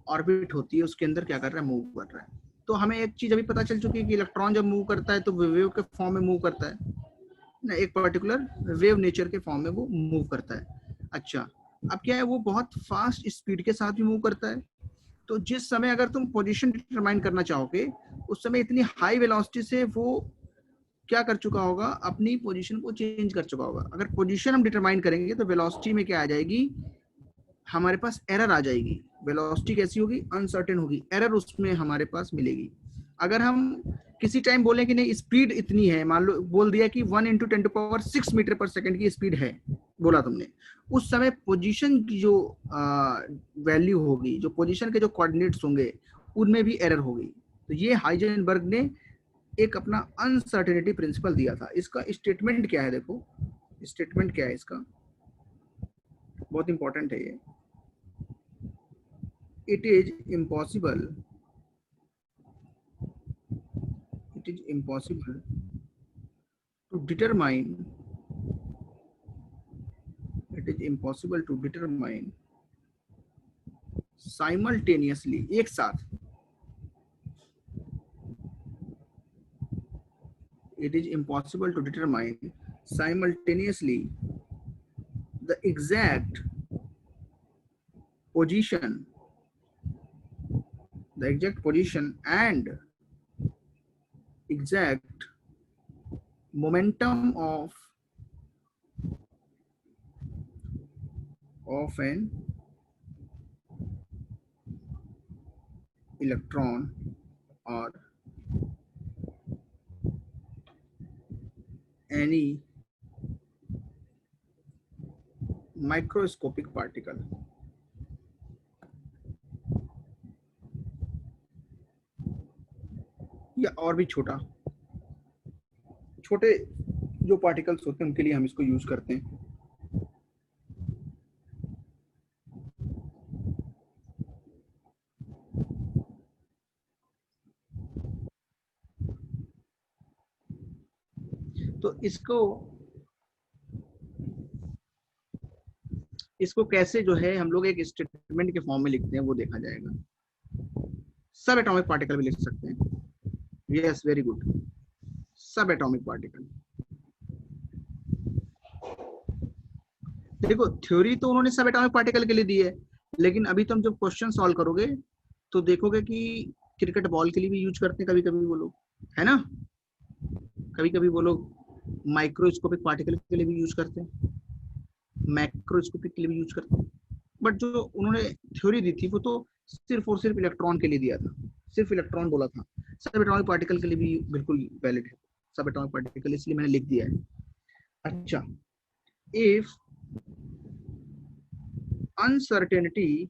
ऑर्बिट होती है उसके अंदर क्या कर रहा है, मूव कर रहा है, तो हमें एक चीज अभी पता चल चुकी है कि इलेक्ट्रॉन जब मूव करता है तो वेव के फॉर्म में मूव करता है ना, एक पर्टिकुलर वेव नेचर के फॉर्म में वो मूव करता है। अच्छा, अब क्या है, वो बहुत फास्ट स्पीड के साथ भी मूव करता है। तो जिस समय अगर तुम पोजीशन डिटरमाइन करना चाहोगे, उस समय इतनी हाई वेलोसिटी से वो क्या कर चुका होगा, अपनी पोजीशन को चेंज कर चुका होगा। अगर पोजीशन हम डिटरमाइन करेंगे तो वेलोसिटी में क्या आ जाएगी, हमारे पास एरर आ जाएगी। वेलोसिटी कैसी होगी, अनसर्टेन होगी, एरर उसमें हमारे पास मिलेगी। अगर हम किसी टाइम बोलें कि नहीं स्पीड इतनी है, मान लो बोल दिया कि 1 × 10⁶ मीटर पर सेकंड की स्पीड है, बोला तुमने, उस समय पोजीशन की जो वैल्यू होगी, जो पोजीशन के जो कोऑर्डिनेट्स होंगे, उनमें भी एरर होगी। तो ये हाइजेनबर्ग ने एक अपना अनसर्टेनिटी प्रिंसिपल दिया था। इसका स्टेटमेंट क्या है, देखो स्टेटमेंट क्या है इसका, बहुत इंपॉर्टेंट है ये। It is impossible to determine simultaneously, एक साथ, it is impossible to determine simultaneously the exact position and exact momentum of an electron or any microscopic particle. या और भी छोटे जो पार्टिकल्स होते हैं उनके लिए हम इसको यूज करते हैं। तो इसको कैसे जो है हम लोग एक स्टेटमेंट के फॉर्म में लिखते हैं वो देखा जाएगा। सब एटॉमिक पार्टिकल भी लिख सकते हैं। यस, वेरी गुड, सब एटॉमिक पार्टिकल। देखो थ्योरी तो उन्होंने सब एटॉमिक पार्टिकल के लिए दी है, लेकिन अभी तुम जब क्वेश्चन सॉल्व करोगे तो देखोगे कि क्रिकेट बॉल के लिए भी यूज करते हैं कभी कभी वो लोग, है ना, कभी कभी वो लोग माइक्रोस्कोपिक पार्टिकल के लिए भी यूज करते हैं, मैक्रोस्कोपिक के लिए भी यूज करते हैं। बट जो उन्होंने थ्योरी दी थी वो तो सिर्फ और सिर्फ इलेक्ट्रॉन के लिए दिया था, सिर्फ इलेक्ट्रॉन बोला था। सब एटॉमिक पार्टिकल के लिए भी बिल्कुल वैलिड है सब एटॉमिक पार्टिकल, इसलिए मैंने लिख दिया है। अच्छा, if uncertainty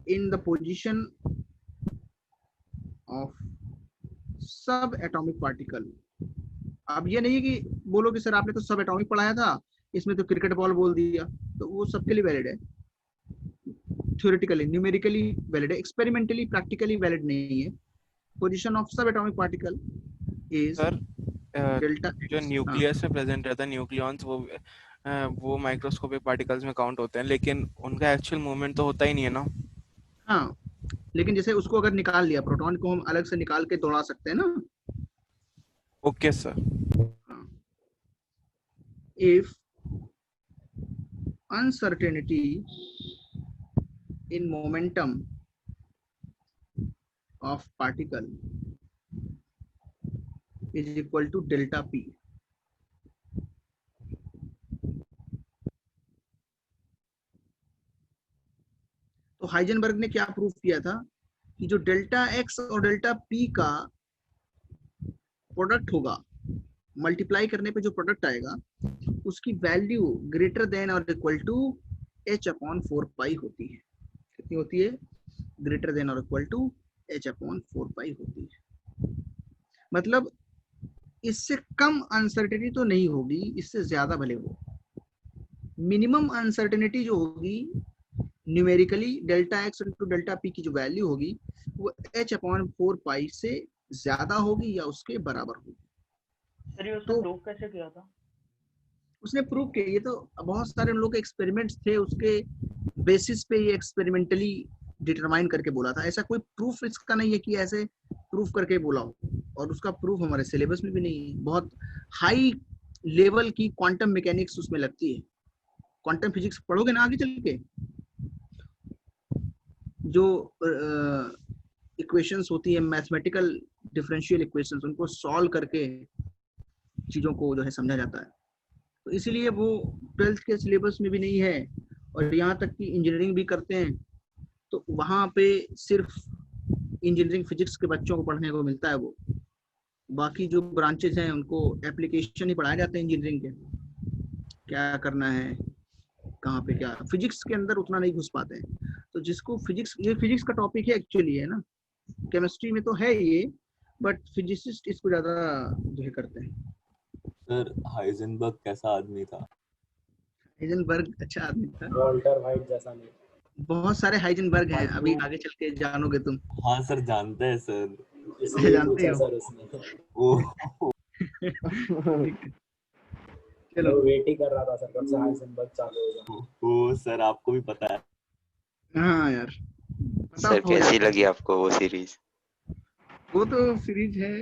in the position of subatomic particle, अब ये नहीं कि बोलो कि सर आपने तो सब एटॉमिक पढ़ाया था, इसमें तो क्रिकेट बॉल बोल दिया, तो वो सबके लिए वैलिड है, थ्योरेटिकली न्यूमेरिकली वैलिड है, एक्सपेरिमेंटली प्रैक्टिकली वैलिड नहीं है। पोजीशन ऑफ सब एटॉमिक पार्टिकल इज डेल्टा, जो न्यूक्लियस में प्रेजेंट रहता है न्यूक्लियॉन्स, वो माइक्रोस्कोपिक पार्टिकल्स में काउंट होते हैं, लेकिन उनका एक्चुअल मूवमेंट तो होता ही नहीं है ना। हाँ, लेकिन जैसे उसको अगर निकाल लिया, प्रोटॉन को हम अलग से निकाल के दौड़ा सकते हैं ना। Okay sir. If uncertainty in momentum of particle is equal to delta p, तो हाइजेनबर्ग ने क्या प्रूफ किया था कि जो डेल्टा एक्स और डेल्टा पी का प्रोडक्ट होगा, मल्टीप्लाई करने पे जो प्रोडक्ट आएगा, उसकी वैल्यू ग्रेटर देन और इक्वल टू h/4 होती है। कितनी होती है? ग्रेटर देन और इक्वल टू h/4 होती है। मतलब इससे कम अनसर्टेनिटी तो नहीं होगी, इससे ज्यादा भले हो। मिनिमम अनसर्टेनिटी जो होगी numerically delta x into delta P की जो वैल्यू होगी वो h/4 से ज्यादा होगी या उसके बराबर होगी। सर ये उसने प्रूव कैसे किया था? उसने प्रूव किया, ये तो बहुत सारे लोग के एक्सपेरिमेंट्स थे, उसके बेसिस पे ये एक्सपेरिमेंटली डिटरमाइन करके बोला था। ऐसा कोई प्रूफ इसका नहीं है कि ऐसे प्रूफ करके बोला हो, और उसका प्रूफ हमारे सिलेबस में भी नहीं है। बहुत हाई लेवल की क्वांटम मैकेनिक्स उसमें लगती है। क्वांटम फिजिक्स पढ़ोगे ना आगे चल के, जो इक्वेशंस होती है, मैथमेटिकल डिफरेंशियल इक्वेशंस, उनको सॉल्व करके चीजों को जो है समझा जाता है। तो इसीलिए वो 12th के सिलेबस में भी नहीं है। और यहाँ तक कि इंजीनियरिंग भी करते हैं तो वहाँ पे सिर्फ इंजीनियरिंग फिजिक्स के बच्चों को पढ़ने को मिलता है। वो बाकी जो ब्रांचेस हैं उनको एप्लीकेशन ही पढ़ाए जाते हैं इंजीनियरिंग के, क्या करना है, कहाँ पे क्या। फिजिक्स के अंदर उतना नहीं घुस पाते हैं। तो जिसको फिजिक्स, ये फिजिक्स का टॉपिक है एक्चुअली, है ना, केमिस्ट्री में तो है ये, बट फिजिसिस्ट इसको ज्यादा जो है करते हैं। सर हाइजेनबर्ग कैसा आदमी था? हाइजेनबर्ग अच्छा आदमी था। वॉल्टर वाइट जैसा नहीं। बहुत सारे हाइजेनबर्ग हैं, अभी आगे चल के जानोगे तुम। हाँ सर जानते हैं सर। इसलिए जानते पूछा हो। सर उसने। ओ चलो वो वेट ही कर रहा था सर कब से हाइजेनबर्ग चालू होगा। ओ सर आपको भी पता है। हाँ यार, पता सर हो कैसी जाता है। लगी आपको वो सीरीज? वो तो सीरीज है,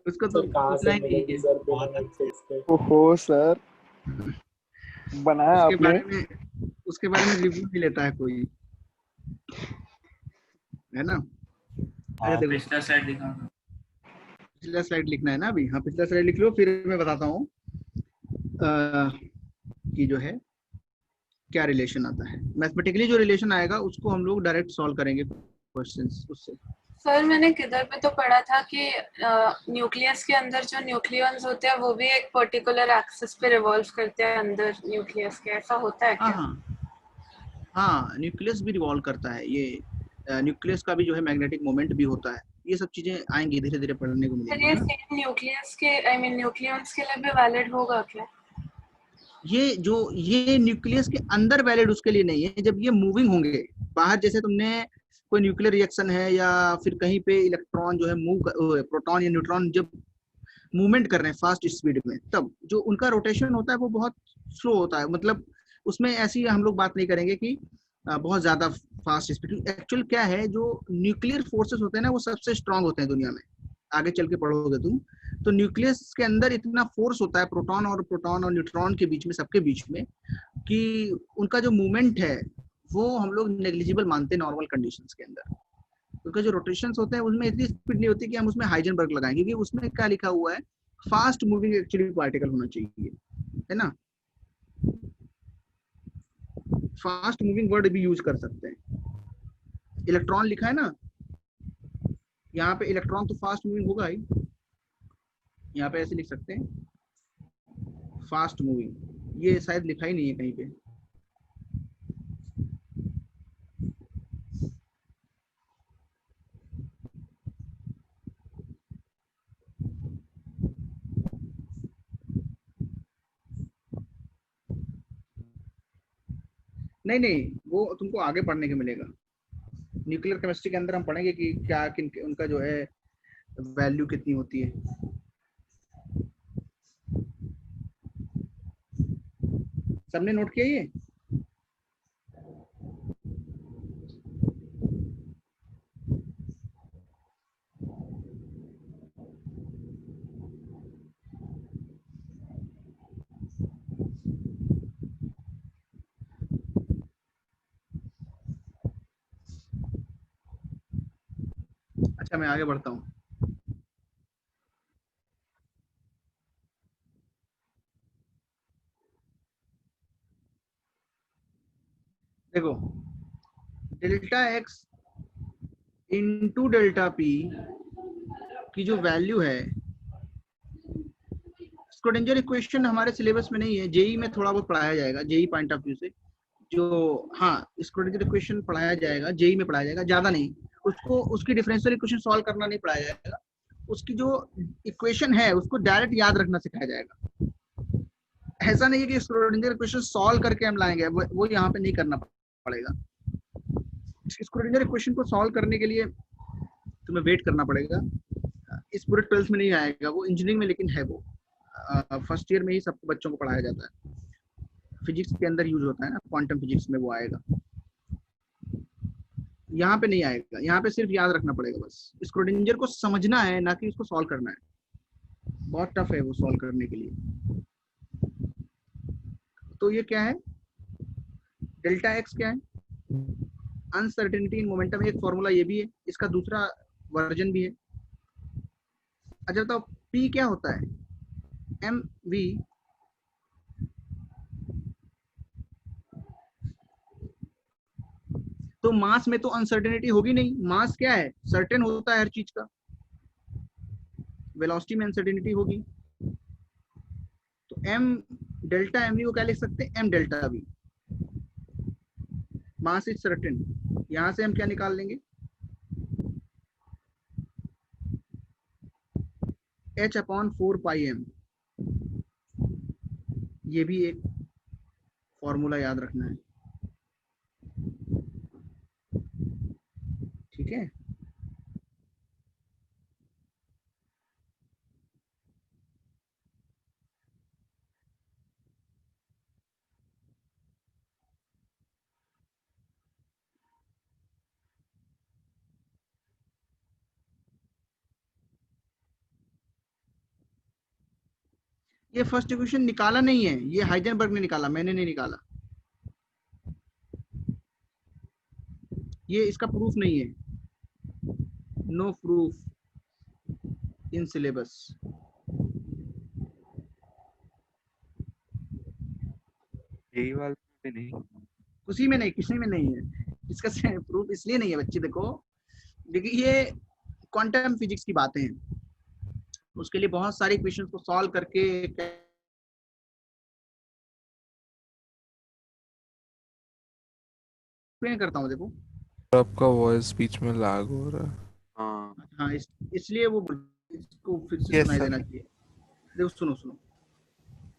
उसको तो सर कहाँ पूछना से ही नहीं मिलेगी है। सर बिना नेटफ्लिक्स पे? ओहो सर, बनाया उसके आपने? बारे में रिव्यू भी लेता है कोई, है ना। अच्छा देखो, पिछला स्लाइड दिखा। पिछला स्लाइड लिखना है ना अभी। हाँ पिछला स्लाइड लिख लो, फिर मैं बताता हूँ कि जो है क्या रिलेशन आता है। मैथमेटिकली जो रिलेशन आएगा उसको हम लोग डायरेक्ट सॉल्व करेंगे क्वेश्चंस उससे। सर मैंने किधर पे तो पढ़ा था कि न्यूक्लियस के अंदर जो न्यूक्लियॉन्स होते हैं वो भी एक पर्टिकुलर एक्सिस पे रिवॉल्व करते हैं अंदर न्यूक्लियस के, ऐसा होता है हाँ क्या? हाँ, न्यूक्लियस भी रिवॉल्व करता है। ये न्यूक्लियस का भी जो है मैग्नेटिक मोमेंट भी होता है। ये सब चीजें आएंगी, धीरे धीरे पढ़ने को सर मिलेंगी, ये है ना। सेम न्यूक्लियस के आई मीन न्यूक्लियॉन्स के लिए भी वैलिड होगा क्या? ये न्यूक्लियस के अंदर वैलिड उसके लिए नहीं है, जब ये मूविंग होंगे बाहर। जैसे तुमने कोई न्यूक्लियर रिएक्शन है या फिर कहीं पे इलेक्ट्रॉन जो है प्रोटॉन या न्यूट्रॉन जब मूवमेंट कर रहे हैं फास्ट स्पीड में, तब जो उनका रोटेशन होता है वो बहुत स्लो होता है। मतलब उसमें ऐसी हम लोग बात नहीं करेंगे कि बहुत ज्यादा फास्ट स्पीड। एक्चुअल क्या है, जो न्यूक्लियर फोर्सेस होते हैं ना वो सबसे स्ट्रांग होते हैं दुनिया में। आगे चल के पढ़ोगे तुम, तो न्यूक्लियस के अंदर इतना फोर्स होता है प्रोटॉन और न्यूट्रॉन के बीच में, सबके बीच में, कि उनका जो मूवमेंट है वो हम लोग नेग्लिजिबल मानते हैं नॉर्मल कंडीशंस के अंदर। उनका जो रोटेशंस होते हैं उसमें इतनी स्पीड नहीं होती कि हम उसमें हाइजेनबर्ग लगाएं, क्योंकि उसमें क्या लिखा हुआ है, फास्ट मूविंग एक्चुअली पार्टिकल होना चाहिए, है ना। फास्ट मूविंग वर्ड भी यूज कर सकते हैं। इलेक्ट्रॉन लिखा है ना यहाँ पे, इलेक्ट्रॉन तो फास्ट मूविंग होगा ही। यहाँ पे ऐसे लिख सकते हैं फास्ट मूविंग, ये शायद लिखा ही नहीं है कहीं पे। नहीं, वो तुमको आगे पढ़ने को मिलेगा। न्यूक्लियर केमिस्ट्री के अंदर हम पढ़ेंगे कि क्या उनका जो है वैल्यू कितनी होती है। सबने नोट किया ये? अच्छा मैं आगे बढ़ता हूँ। देखो, delta x into delta P की जो वैल्यू है, स्क्रोडिंगर इक्वेशन हमारे सिलेबस में नहीं है। जेई में थोड़ा बहुत पढ़ाया जाएगा, जेई पॉइंट ऑफ व्यू से। जो हाँ, स्क्रोडिंगर इक्वेशन पढ़ाया जाएगा, जेई में पढ़ाया जाएगा, ज्यादा नहीं। उसको उसकी डिफरेंशियल इक्वेशन सॉल्व करना नहीं पढ़ाया जाएगा। उसकी जो इक्वेशन है उसको डायरेक्ट याद रखना सिखाया जाएगा। ऐसा नहीं है कि स्क्रोडिंगर इक्वेशन सॉल्व करके हम लाएंगे, वो यहाँ पे नहीं करना पड़ेगा। स्क्रोडिंगर इक्वेशन को सॉल्व करने के लिए तुम्हें वेट करना पड़ेगा। इस पूरे 12th में नहीं आएगा वो, इंजीनियरिंग में लेकिन है वो। फर्स्ट ईयर में ही सब बच्चों को पढ़ाया जाता है। फिजिक्स के अंदर यूज होता है ना, क्वांटम फिजिक्स में वो आएगा। यहाँ पे नहीं आएगा, यहाँ पे सिर्फ याद रखना पड़ेगा बस। स्क्रोडिंजर को समझना है, ना कि उसको सॉल्व करना है। बहुत टफ है वो सॉल्व करने के लिए। तो ये क्या है, डेल्टा एक्स क्या है, अनसर्टेनिटी इन मोमेंटम। एक फॉर्मूला ये भी है, इसका दूसरा वर्जन भी है। अच्छा तो पी क्या होता है, एम वी तो मास में तो अनसर्टेनिटी होगी नहीं, मास क्या है, सर्टेन होता है हर चीज का। वेलोसिटी में अनसर्टेनिटी होगी, तो एम डेल्टा एम वी को क्या लिख सकते हैं, M delta V. Mass is certain, यहां से हम क्या निकाल लेंगे, h अपॉन 4 पाई एम। ये भी एक फॉर्मूला याद रखना है, ठीक है। ये फर्स्ट इक्वेशन निकाला नहीं है, ये हाइजेनबर्ग ने निकाला, मैंने नहीं निकाला। ये इसका प्रूफ नहीं है, नो प्रूफ इन सिलेबस। यही वाला भी नहीं, उसी में नहीं, किसी में नहीं है इसका प्रूफ। इसलिए नहीं है बच्चे, देखो देखिए ये क्वांटम फिजिक्स की बातें हैं, उसके लिए बहुत सारे इक्वेशंस को सॉल्व करके मैं करता हूँ। देखो आपका वॉइस बीच में लैग हो रहा है। हाँ इसलिए वो इसको फिर से सुनाई देना चाहिए। देखो सुनो सुनो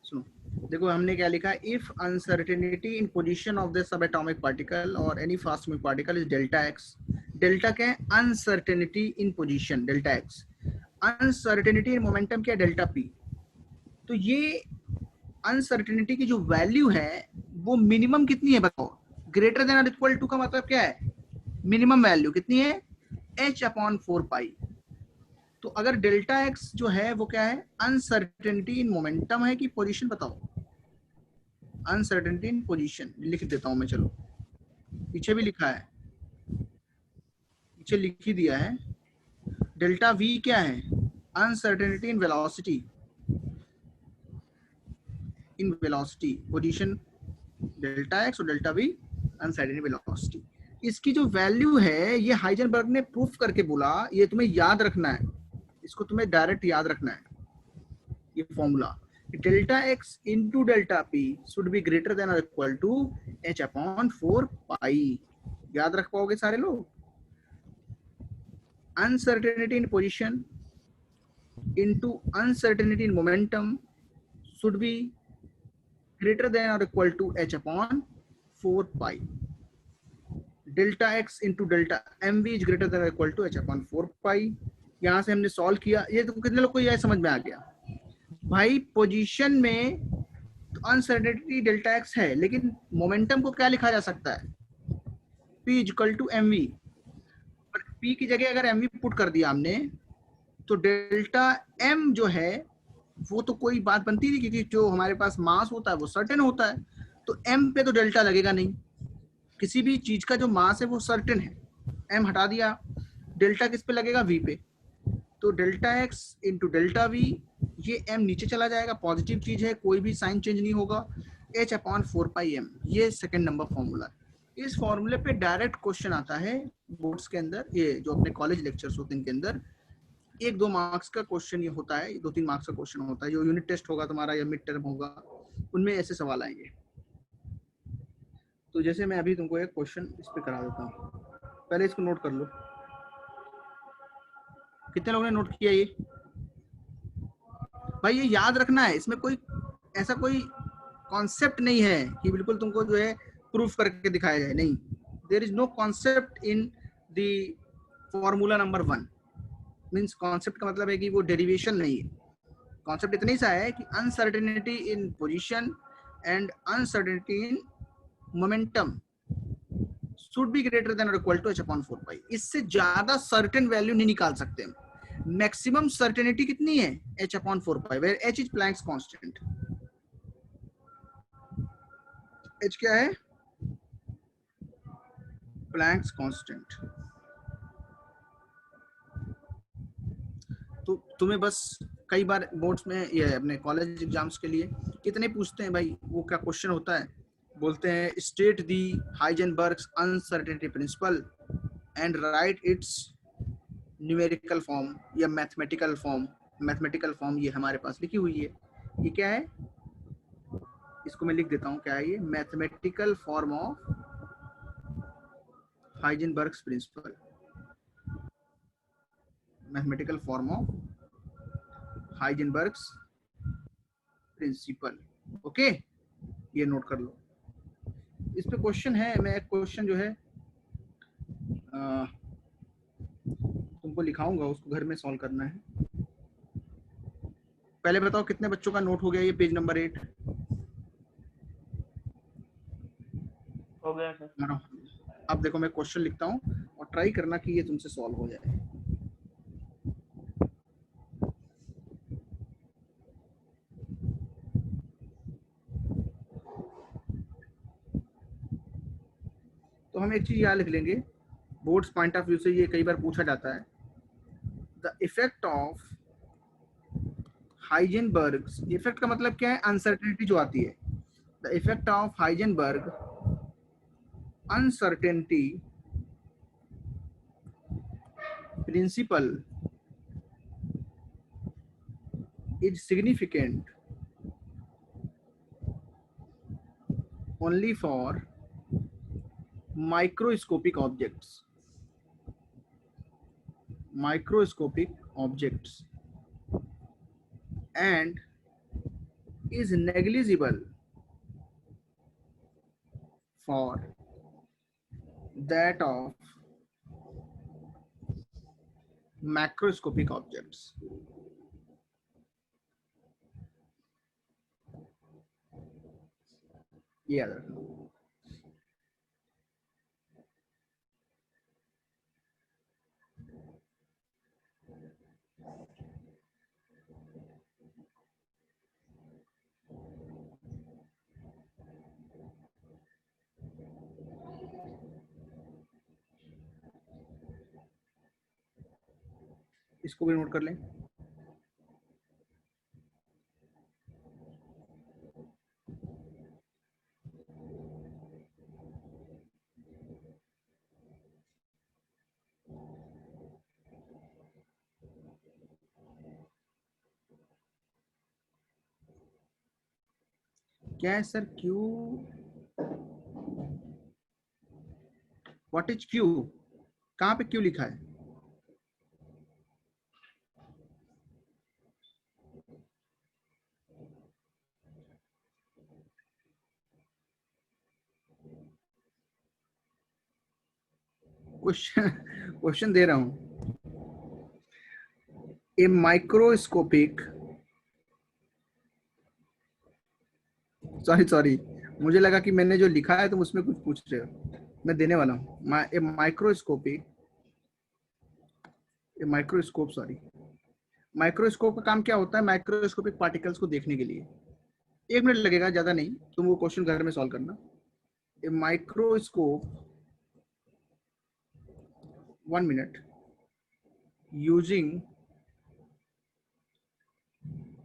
सुनो, देखो हमने क्या लिखा, if uncertainty in position of the sub atomic particle और any fast moving particle is delta x. Delta क्या है, uncertainty in position, delta x. Uncertainty in momentum क्या है, डेल्टा पी। तो ये अनसर्टेनिटी की जो वैल्यू है वो मिनिमम कितनी है बताओ, ग्रेटर देन और इक्वल टू का मतलब क्या है, मिनिमम वैल्यू कितनी है, h अपॉन 4 पाई। तो अगर डेल्टा एक्स जो है वो क्या है, अनसर्टेनिटी इन मोमेंटम है कि पोजीशन, बताओ। अनसर्टेनिटी इन पोजीशन लिख देता हूं मैं, चलो पीछे भी लिखा है, पीछे लिख ही दिया है। डेल्टा वी क्या है, uncertainty in velocity, in velocity position delta x और डेल्टा वी अनसर्टेनिटी वेलोसिटी। इसकी जो वैल्यू है ये हाइजेनबर्ग ने प्रूफ करके बोला, ये तुम्हें याद रखना है, इसको तुम्हें डायरेक्ट याद रखना है। ये formula delta x into delta p should be greater than और equal to h upon 4 pi. याद रख पाओगे सारे लोग। Uncertainty in position into uncertainty in momentum should be greater than और equal to h upon 4 pi. Delta x into delta m v is greater than equal to h upon 4 pi. यहाँ से हमने solve किया। ये तो कितने लोग को ये समझ में आ गया भाई, पोजीशन में तो अनसर्टेनिटी डेल्टा एक्स है, लेकिन मोमेंटम को क्या लिखा जा सकता है, p is equal to M V. और p की जगह अगर एम वी पुट कर दिया हमने तो डेल्टा m जो है वो तो कोई बात बनती नहीं, क्योंकि जो हमारे पास मास होता है वो सर्टेन होता है, तो m पे तो डेल्टा लगेगा नहीं। किसी भी चीज का जो मास है वो सर्टेन है, m हटा दिया, डेल्टा किस पे लगेगा, v पे। तो delta x into delta we, ये m नीचे चला जाएगा, पॉजिटिव चीज है, कोई भी साइन चेंज नहीं होगा, h अपॉन 4 पाई m। ये सेकंड नंबर फॉर्मूला है। इस फॉर्मूले पे डायरेक्ट क्वेश्चन आता है बोर्ड्स के अंदर, ये जो अपने कॉलेज लेक्चर्स होते हैं इनके अंदर 1-2 मार्क्स का क्वेश्चन ये होता है, 2-3 मार्क्स का क्वेश्चन होता है। जो यूनिट टेस्ट होगा तुम्हारा या मिड टर्म होगा उनमें ऐसे सवाल आएंगे। तो जैसे मैं अभी तुमको एक क्वेश्चन इस पे करा देता हूँ, पहले इसको नोट कर लो। कितने लोगों ने नोट किया ये भाई, ये याद रखना है, इसमें कोई ऐसा कोई कॉन्सेप्ट नहीं है कि बिल्कुल तुमको जो है प्रूफ करके दिखाया जाए, नहीं। There is no concept in the formula number 1। Means concept का मतलब है कि वो डेरिवेशन नहीं है। कॉन्सेप्ट इतना ही सा है कि uncertainty in position and uncertainty in momentum should be greater than और इक्वल टू h अपॉन 4 पाई। इससे ज्यादा सर्टेन वैल्यू नहीं निकाल सकते हम। मैक्सिमम सर्टेनिटी कितनी है? h upon 4 pi, where h is Planck's constant. h क्या है? Planck's constant. तो तुम्हें बस कई बार बोर्ड्स में ये अपने कॉलेज एग्जाम्स के लिए कितने पूछते हैं भाई, वो क्या क्वेश्चन होता है, बोलते हैं state the Heisenberg's uncertainty principle and write its numerical form या मैथमेटिकल फॉर्म। मैथमेटिकल फॉर्म ये हमारे पास लिखी हुई है, ये क्या है, इसको मैं लिख देता हूँ, क्या है ये? Mathematical form of Heisenberg's principle. Mathematical form of Heisenberg's principle. Okay, ये नोट कर लो। इस पे क्वेश्चन है, मैं एक क्वेश्चन जो है तुमको लिखाऊंगा, उसको घर में सॉल्व करना है। पहले बताओ कितने बच्चों का नोट हो गया ये पेज नंबर 8? हो गया सर। अब देखो मैं क्वेश्चन लिखता हूँ और ट्राई करना कि ये तुमसे सॉल्व हो जाए। तो हम एक चीज याद लिख लेंगे, बोर्ड्स पॉइंट ऑफ व्यू से ये कई बार पूछा जाता है। द इफेक्ट ऑफ हाइजेनबर्ग्स, इफेक्ट का मतलब क्या है? अनसर्टेनिटी जो आती है। The effect of Heisenberg uncertainty principle is significant only for microscopic objects and is negligible for that of macroscopic objects. Yeah. इसको भी नोट कर लें। क्या है sir Q? What is Q? कहाँ पे क्यू लिखा है? क्वेश्चन दे रहा हूं। ए माइक्रोस्कोपिक, सॉरी मुझे लगा कि मैंने जो लिखा है तुम उसमें कुछ पूछ रहे हो, मैं देने वाला हूँ। ए माइक्रोस्कोप का काम क्या होता है? माइक्रोस्कोपिक पार्टिकल्स को देखने के लिए। 1 मिनट लगेगा, ज्यादा नहीं, तुम वो क्वेश्चन घर में सॉल्व करना। A microscope 1 minute using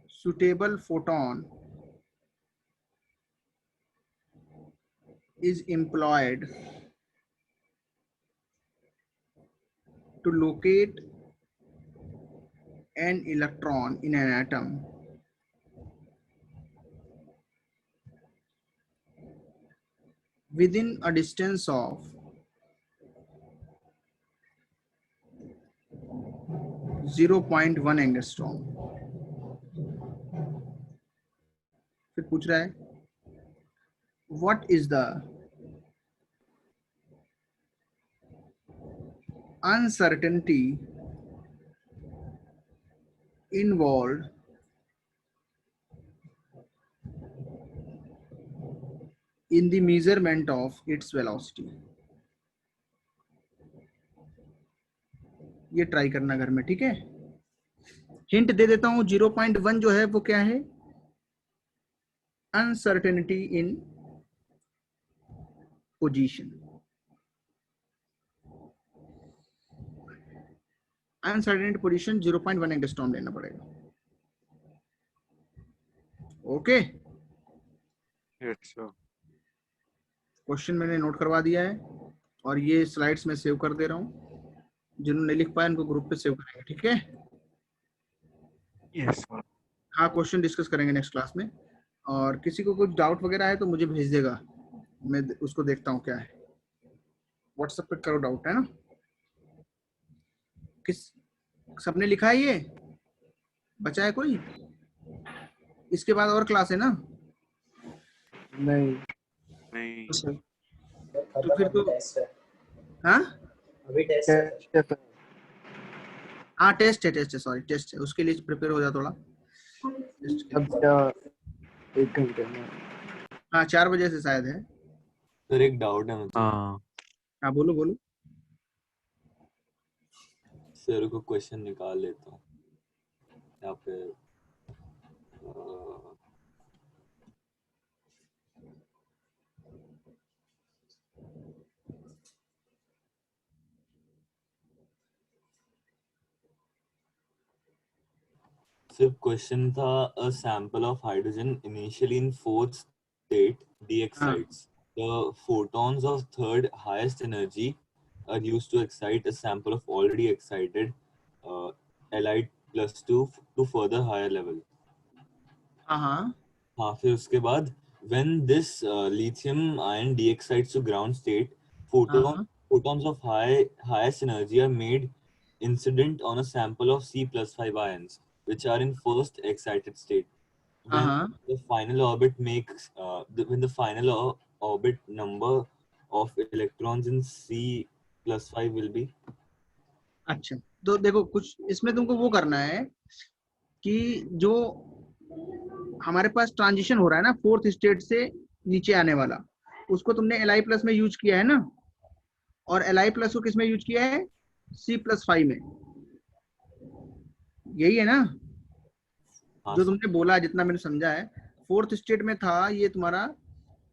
suitable photon is employed to locate an electron in an atom within a distance of 0.1 angstrom. फिर पूछ रहा है what is the uncertainty involved in the measurement of its velocity। ये try करना घर में, ठीक है। हिंट दे देता हूं, 0.1 जो है वो क्या है, uncertainty in position. Uncertainty position 0.1 angstrom लेना पड़ेगा। ओके, क्वेश्चन मैंने नोट करवा दिया है और ये स्लाइड्स में सेव कर दे रहा हूँ। जिन्होंने नहीं लिख पाया उनको ग्रुप पे सेव करेंगे, ठीक है। Yes sir. हाँ, क्वेश्चन डिस्कस करेंगे नेक्स्ट क्लास में। और किसी को कुछ डाउट वगैरह है तो मुझे भेज देगा, मैं उसको देखता हूँ क्या है। व्हाट्सएप पे करो डाउट, है ना। किस सबने लिखा है ये, बचा है कोई? इसके बाद और क्लास है ना? नहीं तो फिर तो हाँ अभी टेस्ट है। हाँ टेस्ट है, सॉरी टेस्ट है, उसके लिए प्रिपेयर हो जा थोड़ा। अब क्या 1 घंटे में? हाँ 4 बजे से शायद है। सर एक डाउट है मुझे। हाँ बोलो बोलो। सर को क्वेश्चन निकाल लेता हूँ यहाँ पे। सिर्फ क्वेश्चन था, a sample of hydrogen initially in fourth state d excites. The photons of third highest energy are used to excite a sample of already excited Li plus 2 to further higher level. हाँ, फिर उसके बाद when this lithium ion d excites to ground state, photons of highest energy are made incident on a sample of C plus 5 ions, which are in first excited state. When the final orbit makes when the final orbit number of electrons in C plus 5 will be. अच्छा, तो देखो कुछ इसमें तुमको वो करना है कि जो हमारे पास ट्रांजिशन हो रहा है ना फोर्थ स्टेट से नीचे आने वाला, उसको तुमने Li+ में यूज किया है ना, और Li+ को किस में यूज किया है? C+5 में। यही है ना जो तुमने बोला, जितना मैंने समझा है। फोर्थ स्टेट में था ये तुम्हारा,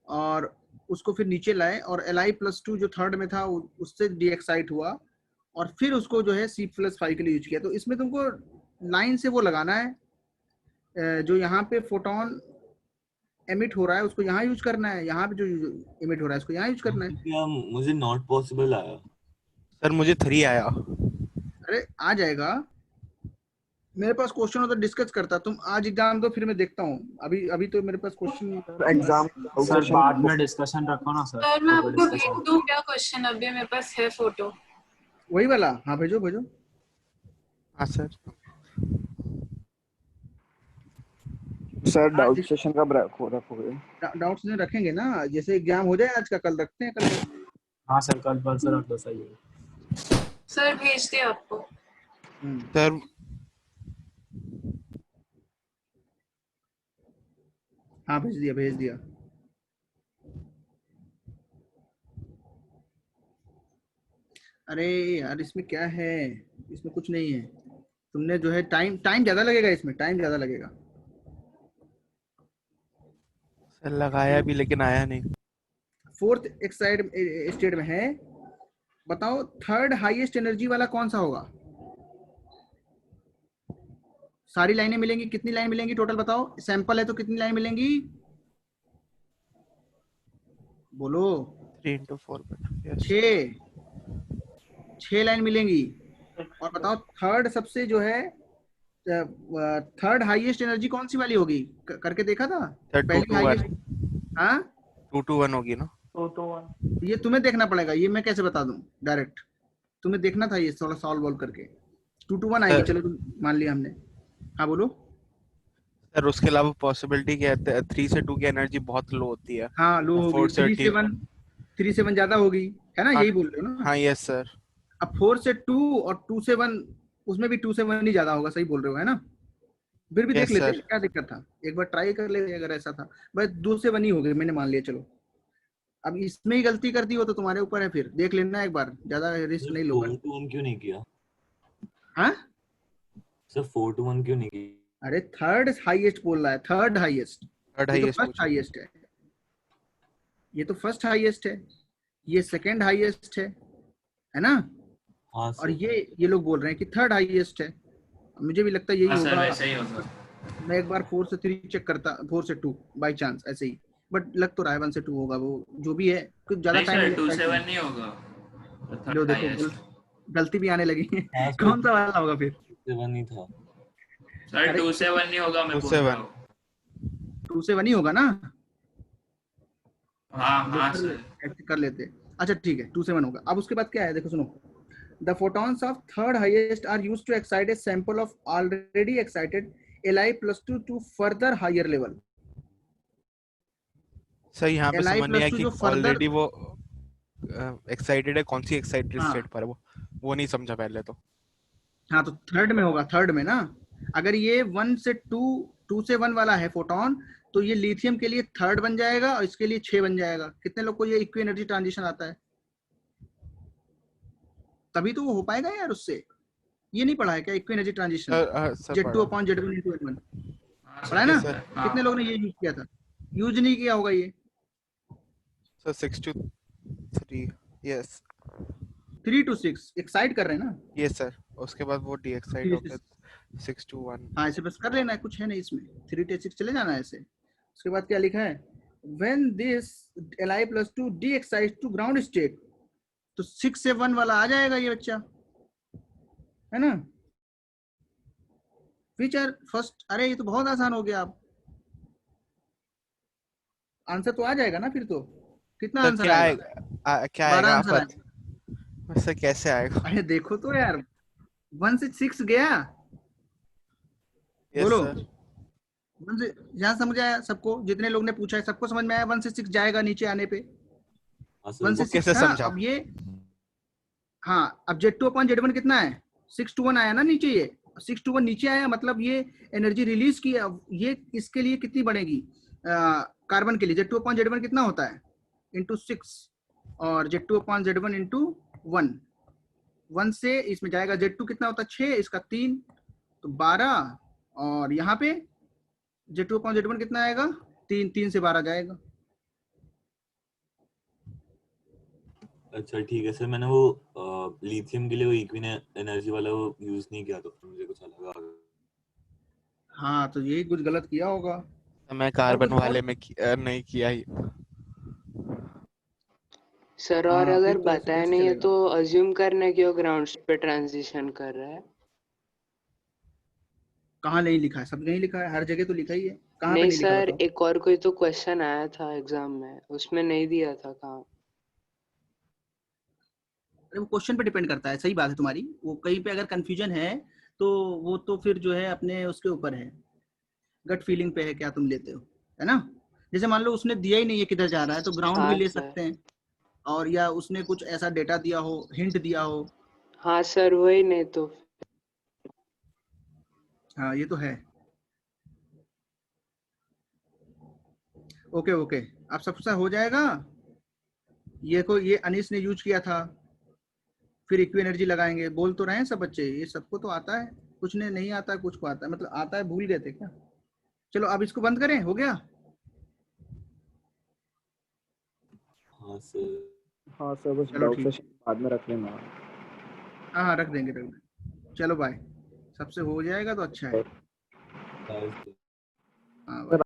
और उसको फिर नीचे लाए, और Li+2 जो थर्ड में था उससे डीएक्साइट हुआ, और फिर उसको जो है C+5 के लिए यूज किया। तो इसमें तुमको लाइन से वो लगाना है, जो यहाँ पे फोटोन एमिट हो रहा है उसको यहाँ यूज करना है, यहाँ पे जो एमिट हो रहा है उसको यहाँ यूज करना है। क्या मुझे नॉट पॉसिबल आया? सर मुझे 3 आया। अरे आ जाएगा, मेरे पास क्वेश्चन हो तो डिस्कस करता। तुम आज एग्जाम दो, फिर मैं देखता हूँ। अभी तो मेरे पास क्वेश्चन एग्जाम सर बाद में डिस्कशन रखो ना सर। सर मैं आपको भेज दूं क्या क्वेश्चन? अभी मेरे पास है फोटो वही वाला। हाँ भेजो भेजो। हाँ सर। सर डाउट सेशन कब रखोगे? डाउट सेशन रखेंगे ना, जैसे एग्जाम हो जाए आज का, कल रखते हैं। कल हाँ सर, कल परसों रख दो। सही है सर, भेज दिया आपको। सर हाँ भेज दिया। अरे यार इसमें क्या है, इसमें कुछ नहीं है। तुमने जो है टाइम ज्यादा लगेगा, इसमें टाइम ज्यादा लगेगा। सर लगाया भी लेकिन आया नहीं। फोर्थ एक्साइड स्टेट में है। बताओ थर्ड हाईएस्ट एनर्जी वाला कौन सा होगा? सारी लाइनें मिलेंगी, कितनी लाइन मिलेंगी टोटल बताओ? सैंपल है तो कितनी लाइन मिलेंगी? बोलो। 3 into 4 yes. 6 लाइन मिलेंगी। और बताओ थर्ड सबसे जो है थर्ड हाईएस्ट एनर्जी कौन सी वाली होगी? करके देखा था पहली हाईएस्ट? हाँ 2 to 1 होगी ना? 2 to 1। ये तुम्हें देखना पड़ेगा, ये मैं कैसे बता दूं डायरेक्ट? तुम्हें देखना था ये थोड़ा सॉल्व वॉल्व करके। 2 to 1 आएगी, चलो तुम मान लिया हमने। हाँ बोलो सर। उसके अलावा पॉसिबिलिटी क्या है? 3 से 2 की एनर्जी बहुत लो होती है। हाँ लो होगी। 3 से 1 ज्यादा होगी, है ना? यही बोल रहे हो ना? हाँ यस सर। अब 4 से 2 और 2 से 1, उसमें भी 2 से 1 ही ज्यादा होगा। सही बोल रहे हो, है ना? फिर भी देख लेते, क्या दिक्कत था? एक बार ट्राई कर ले अगर ऐसा था। बस 2 से 1 ही हो गए, मैंने मान लिया। चलो अब इसमें ही गलती कर दी हो तो तुम्हारे ऊपर है, फिर देख लेना एक बार, ज्यादा रिस्क नहीं लो। क्यों नहीं किया? हाँ सर 4 to 1 क्यों नहीं की? अरे थर्ड हाईएस्ट बोल रहा है, थर्ड हाईएस्ट। थर्ड ये तो हाईएस्ट फर्स्ट हाईएस्ट है, ये तो फर्स्ट हाईएस्ट है, ये सेकंड हाईएस्ट है ना। हाँ और सर। ये लोग बोल रहे हैं कि थर्ड हाईएस्ट है। मुझे भी लगता है यही हाँ सर होगा। वैसे ही होगा। मैं एक बार 4 से 3 चेक करता, 4 से 2 बाय चांस ऐसे ही, बट लग तो रहा है 1 से 2 होगा, वो जो भी है कुछ ज्यादा नहीं टाइम सर नहीं 2 लगता से है। 1 नहीं होगा, लो थर्ड देखो हाईएस्ट। गलती भी आने लगी है। हाँ सर, कौन सा वाला होगा फिर? 7 ही था सर अरे 2 से 1 नहीं होगा, मैं 2 बोल से रहा 1 हूँ। 2 से 1 ही होगा ना। हाँ लो हाँ कर ले, सर। ऐसे कर लेते। अच्छा ठीक है 2 से 1 होगा। अब उसके बाद क्या है देखो सुनो, the photons of third highest are used to excite a sample of already excited Li+2 to further higher level। Sir यहाँ पे समझ नहीं आया Li+2 कि जो फर्दर, ऑलरेडी वो एक्साइटेड है, कौन सी एक्साइटेड हाँ स्टेट पर है वो नहीं समझा पहले तो। हाँ तो थर्ड में होगा, थर्ड में ना। अगर ये 1 से 2, 2 से 1 वाला है फोटोन, तो ये लिथियम के लिए थर्ड बन जाएगा और इसके लिए 6 बन जाएगा। कितने लोग को ये इक्वी एनर्जी ट्रांजिशन आता है? तभी तो वो हो पाएगा यार उससे। ये नहीं पढ़ा है क्या equi energy transition? Sir Z2/Z1/N1 हाँ पढ़ा है सर। ना? सर कितने लोग ने ये यूज किया था? यूज नहीं किया होगा ये। Sir 6 to 3 yes 3 to 6 excite कर रहे हैं ना। यस सर, उसके बाद वो डीएक्साइट होकर 6 to 1। हाँ ऐसे बस कर लेना है, कुछ है नहीं इसमें, 3 to 6 चले जाना है ऐसे। उसके बाद क्या लिखा है, when this Li+2 de-excites to ground state, तो 6 से 1 वाला आ जाएगा ये बच्चा, है ना। which are first, अरे ये तो बहुत आसान हो गया। आप आंसर तो आ जाएगा ना फिर तो। कितना सर आंसर क्या आएगा? आएगा, क्या 12 आएगा आंसर आप आएगा। सर कैसे आएगा? अरे देखो तो यार, 1 से 6 गया। यस बोलो सर। 1 से, यहाँ समझ आया सबको? जितने लोग ने पूछा है सबको समझ में आया 1 से 6 जाएगा नीचे आने पे? हाँ सर। 1 से वो 6 कैसे था। समझा? अब ये, हाँ अब Z2/Z1 कितना है? 6 to 1 आया ना नीचे। ये 6 to 1 नीचे आया, मतलब ये एनर्जी रिलीज की। अब ये इसके लिए कितनी बढ़ेगी? कार्बन के लिए Z2/Z1 कितना होता है? इंटू 6, और Z2/Z1 इंटू 1। 1 से इसमें जाएगा Z2 कितना होता है? 6, इसका 3 तो 12, और यहाँ पे Z2/Z1 कितना आएगा? 3 से 12 जाएगा। अच्छा ठीक है सर, मैंने वो लिथियम के लिए वो इक्वी एनर्जी वाला वो यूज नहीं किया, तो मुझे कुछ अलग आ गया। हाँ तो यही कुछ गलत किया होगा। मैं कार्बन वाले में नहीं किया ही। सर और हाँ, अगर फिर तो ऐसे बताया कैसे नहीं है चलेगा? तो अज्यूम करना क्यों ग्राउंड पे ट्रांजिशन कर रहा है? कहाँ नहीं लिखा है? सब नहीं लिखा है, हर जगह तो लिखा ही है। कहाँ पे नहीं नहीं लिखा सर, बताओ? एक और कोई तो क्वेश्चन आया था एग्जाम में, उसमें नहीं दिया था कहाँ? अरे वो क्वेश्चन पे डिपेंड करता है। सही बात है तुम्हारी, वो कहीं पे अगर कंफ्यूजन है तो वो तो फिर जो है अपने उसके ऊपर है, गट फीलिंग पे है, क्या तुम लेते हो, है ना। जैसे मान लो उसने दिया ही नहीं है किधर जा रहा है, तो ग्राउंड भी हाँ ले सर। सकते हैं, और या उसने कुछ ऐसा डेटा दिया हो, हिंट दिया हो। हाँ सर वही, नहीं तो हाँ ये तो है। ओके ओके, अब सबसे हो जाएगा। ये अनीस ने यूज किया था, फिर इक्वी एनर्जी लगाएंगे। बोल तो रहे हैं सब बच्चे, ये सबको तो आता है, कुछ ने नहीं आता है, कुछ को आता है, मतलब आता है, भूल गए थे क्या? चलो अब इसको बंद करें, हो गया। हाँ सर। हाँ सर, बस चलो डाउट ठीक है। सेशन बाद में रख लेना। हाँ रख देंगे। चलो बाय। सबसे हो जाएगा तो अच्छा है। बाय। हाँ बाय।